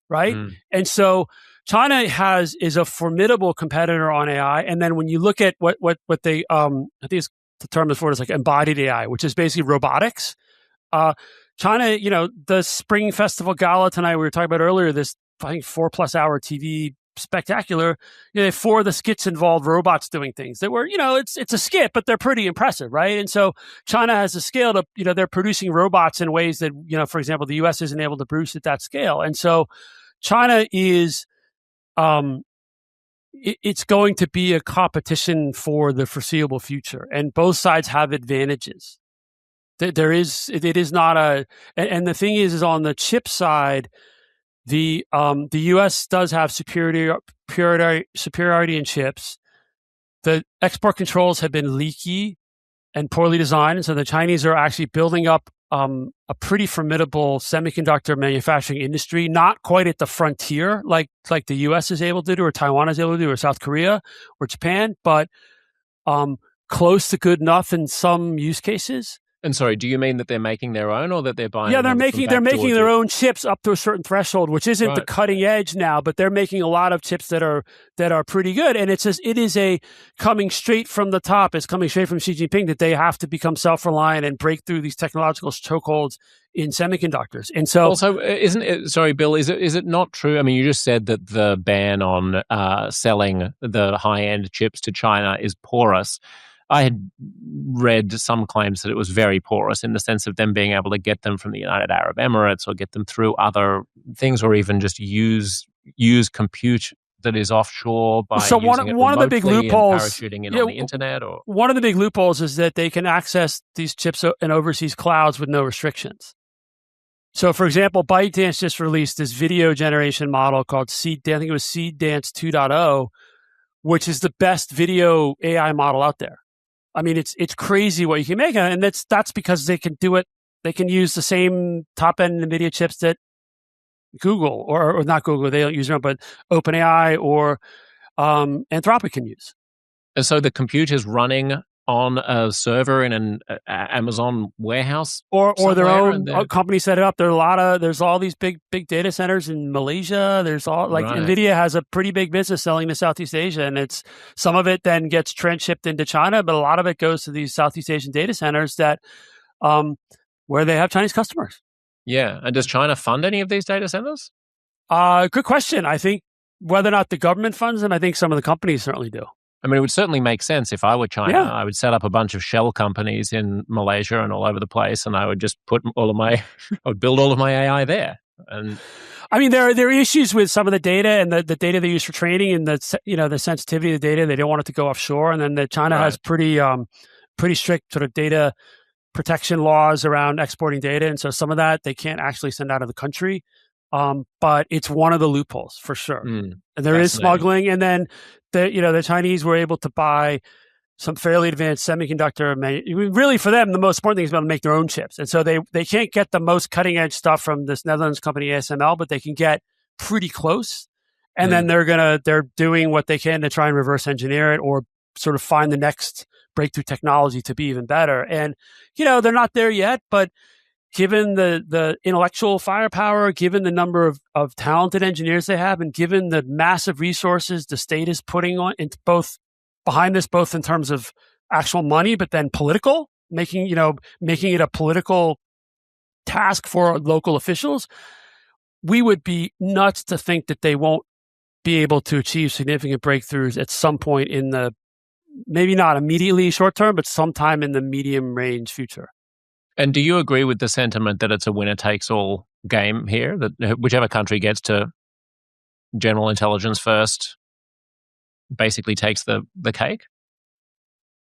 right? And so China is a formidable competitor on AI. And then when you look at what they, I think it's the term is for it is like embodied AI, which is basically robotics. China, the Spring Festival Gala tonight we were talking about earlier, this I think 4+ hour TV spectacular. 4 of the skits involved robots doing things that were, it's a skit, but they're pretty impressive, right? And so China has the scale to, they're producing robots in ways that, for example, the U.S. isn't able to produce at that scale. And so China is, it's going to be a competition for the foreseeable future, and both sides have advantages. It is not and the thing is on the chip side, the U.S. does have superiority in chips. The export controls have been leaky and poorly designed, and so the Chinese are actually building up a pretty formidable semiconductor manufacturing industry, not quite at the frontier like the U.S. is able to do, or Taiwan is able to do, or South Korea, or Japan, but close to good enough in some use cases. And sorry, do you mean that they're making their own, or that they're buying? Yeah, they're making their own chips up to a certain threshold, which isn't the cutting edge now, but they're making a lot of chips that are pretty good. And it is coming straight from the top. It's coming straight from Xi Jinping that they have to become self-reliant and break through these technological chokeholds in semiconductors. And so, also, isn't it? Sorry, Bill, is it not true? I mean, you just said that the ban on selling the high-end chips to China is porous. I had read some claims that it was very porous in the sense of them being able to get them from the United Arab Emirates or get them through other things, or even just use compute that is offshore by one of the big loopholes, parachuting in on the internet. Or one of the big loopholes is that they can access these chips in overseas clouds with no restrictions. So, for example, ByteDance just released this video generation model called I think it was Seedance 2.0, which is the best video AI model out there. I mean, it's crazy what you can make, and that's because they can do it. They can use the same top end NVIDIA chips that Google or not Google. They don't use them, but OpenAI or Anthropic can use. And so the compute is running on a server in an Amazon warehouse, or their own company set it up. There's all these big data centers in Malaysia. There's all NVIDIA has a pretty big business selling to Southeast Asia, and some of it then gets transshipped into China, but a lot of it goes to these Southeast Asian data centers that where they have Chinese customers. Yeah, and does China fund any of these data centers? Good question. I think whether or not the government funds them, I think some of the companies certainly do. I mean, it would certainly make sense if I were China. Yeah. I would set up a bunch of shell companies in Malaysia and all over the place, and I would just I would build all of my AI there. And I mean, there are issues with some of the data and the data they use for training, and the sensitivity of the data. They don't want it to go offshore, and then China has pretty strict sort of data protection laws around exporting data, and so some of that they can't actually send out of the country. But it's one of the loopholes for sure. And there is smuggling, and then the Chinese were able to buy some fairly advanced semiconductor. Really, for them, the most important thing is to be able to make their own chips, and so they can't get the most cutting edge stuff from this Netherlands company ASML, but they can get pretty close. And then they're doing what they can to try and reverse engineer it, or sort of find the next breakthrough technology to be even better. And they're not there yet, but given the intellectual firepower, given the number of talented engineers they have, and given the massive resources the state is putting on into behind this, both in terms of actual money, but then political, making it a political task for local officials, we would be nuts to think that they won't be able to achieve significant breakthroughs at some point in the, maybe not immediately short term, but sometime in the medium range future. And do you agree with the sentiment that it's a winner-takes-all game here, that whichever country gets to general intelligence first basically takes the cake?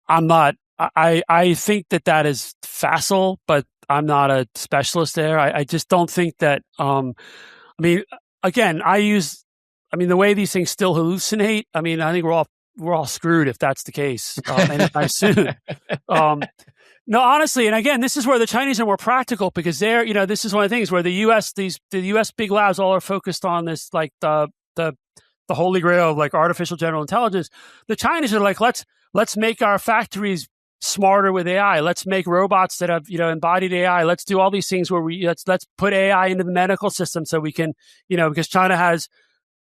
I'm not. I think that is facile, but I'm not a specialist there. I just don't think that, again, the way these things still hallucinate, I think we're all screwed if that's the case anytime soon. No, honestly, and again, this is where the Chinese are more practical, because this is one of the things where the U.S. the U.S. big labs all are focused on this, like the holy grail of like artificial general intelligence. The Chinese are like, let's make our factories smarter with AI. Let's make robots that have, embodied AI. Let's do all these things where let's put AI into the medical system so we can, because China has,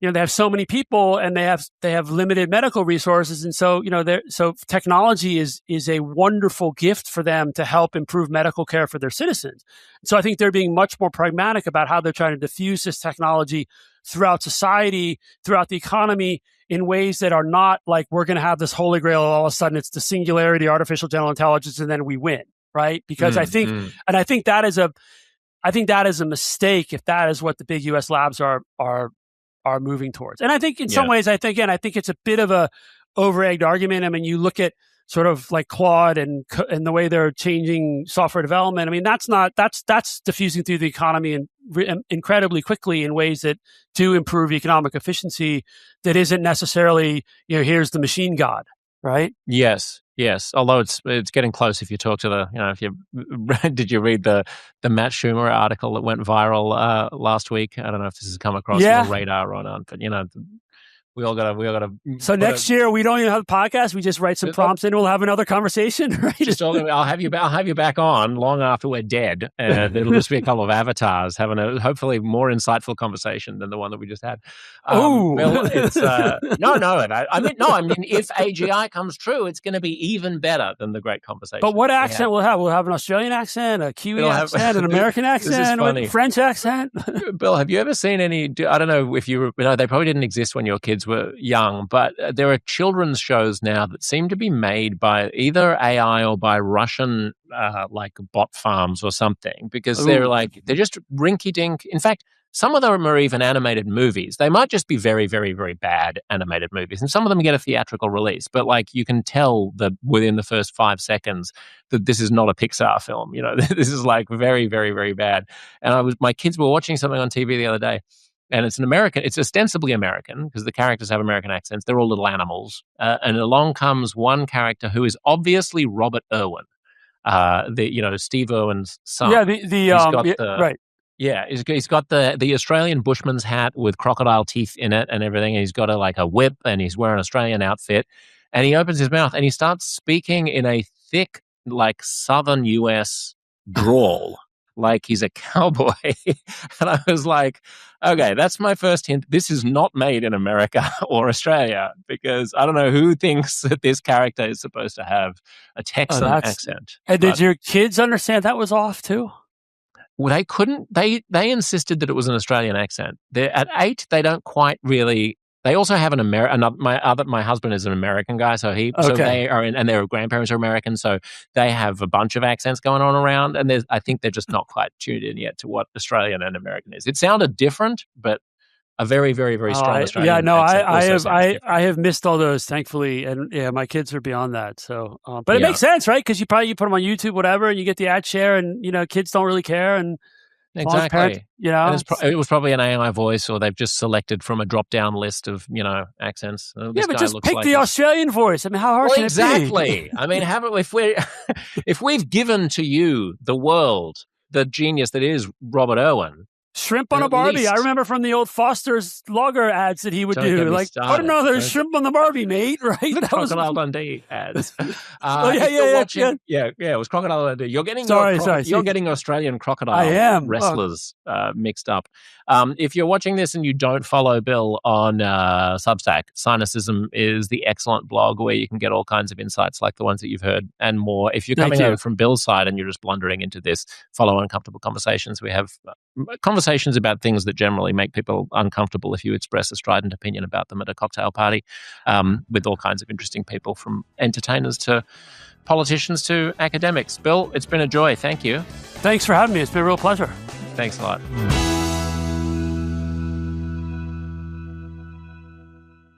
they have so many people and they have limited medical resources. And so, so technology is a wonderful gift for them to help improve medical care for their citizens. So I think they're being much more pragmatic about how they're trying to diffuse this technology throughout society, throughout the economy, in ways that are not like we're going to have this holy grail. All of a sudden it's the singularity, artificial general intelligence, and then we win, right? Because I think that is a mistake if that is what the big U.S. labs are moving towards. And I think in some ways, I think it's a bit of a over-egged argument. I mean, you look at sort of like Claude and the way they're changing software development. I mean, that's diffusing through the economy and incredibly quickly in ways that do improve economic efficiency. That isn't necessarily, here's the machine god, right? Yes. Although it's getting close. If you talk to did you read the Matt Schumer article that went viral last week? I don't know if this has come across your radar or not, but we all gotta. So next year we don't even have a podcast. We just write some prompts and we'll have another conversation, right? I'll have you back on long after we're dead, and it'll just be a couple of avatars having a hopefully more insightful conversation than the one that we just had. Bill, it's I mean, if AGI comes true, it's going to be even better than the great conversation. But what accent we'll have? We'll have an Australian accent, a Kiwi accent, an American accent, a French accent. Bill, have you ever seen any? I don't know if you they probably didn't exist when your kids were young, but there are children's shows now that seem to be made by either AI or by Russian like bot farms or something, because they're just rinky-dink. In fact, some of them are even animated movies. They might just be very, very, very bad animated movies, and some of them get a theatrical release, but you can tell that within the first 5 seconds that this is not a Pixar film. This is very, very, very bad. And my kids were watching something on TV the other day, and it's ostensibly American because the characters have American accents. They're all little animals. And along comes one character who is obviously Robert Irwin, Steve Irwin's son. Yeah, right. Yeah, he's got the Australian bushman's hat with crocodile teeth in it and everything. And he's got a whip, and he's wearing an Australian outfit. And he opens his mouth and he starts speaking in a thick, southern US drawl. Like he's a cowboy. And I was like, okay, that's my first hint. This is not made in America or Australia, because I don't know who thinks that this character is supposed to have a Texan accent. And did your kids understand that was off too? Well, they couldn't. They insisted that it was an Australian accent. At 8, they don't quite really. They also have my husband is an American guy, so they are and their grandparents are American, so they have a bunch of accents going on around, and I think they're just not quite tuned in yet to what Australian and American is. It sounded different, but a very, very, very strong Australian accent. I have missed all those, thankfully, and my kids are beyond that. So, but it makes sense, right? Because you put them on YouTube, whatever, and you get the ad share, and kids don't really care, and exactly. It was probably an AI voice, or they've just selected from a drop-down list of accents. But just pick the Australian voice. I mean, how hard can it be? Exactly. I mean, if we've given to you the world, the genius that is Robert Irwin. Shrimp on a Barbie. I remember from the old Foster's Lager ads that he would do. There's shrimp on the Barbie, mate. Right? The Crocodile Dundee ads. It was Crocodile Dundee. You're getting getting Australian crocodile wrestlers mixed up. If you're watching this and you don't follow Bill on Substack, Cynicism is the excellent blog where you can get all kinds of insights like the ones that you've heard and more. If you're coming over from Bill's side and you're just blundering into this, follow Uncomfortable Conversations. We have conversations about things that generally make people uncomfortable if you express a strident opinion about them at a cocktail party, with all kinds of interesting people, from entertainers to politicians to academics. Bill, it's been a joy. Thank you. Thanks for having me. It's been a real pleasure. Thanks a lot.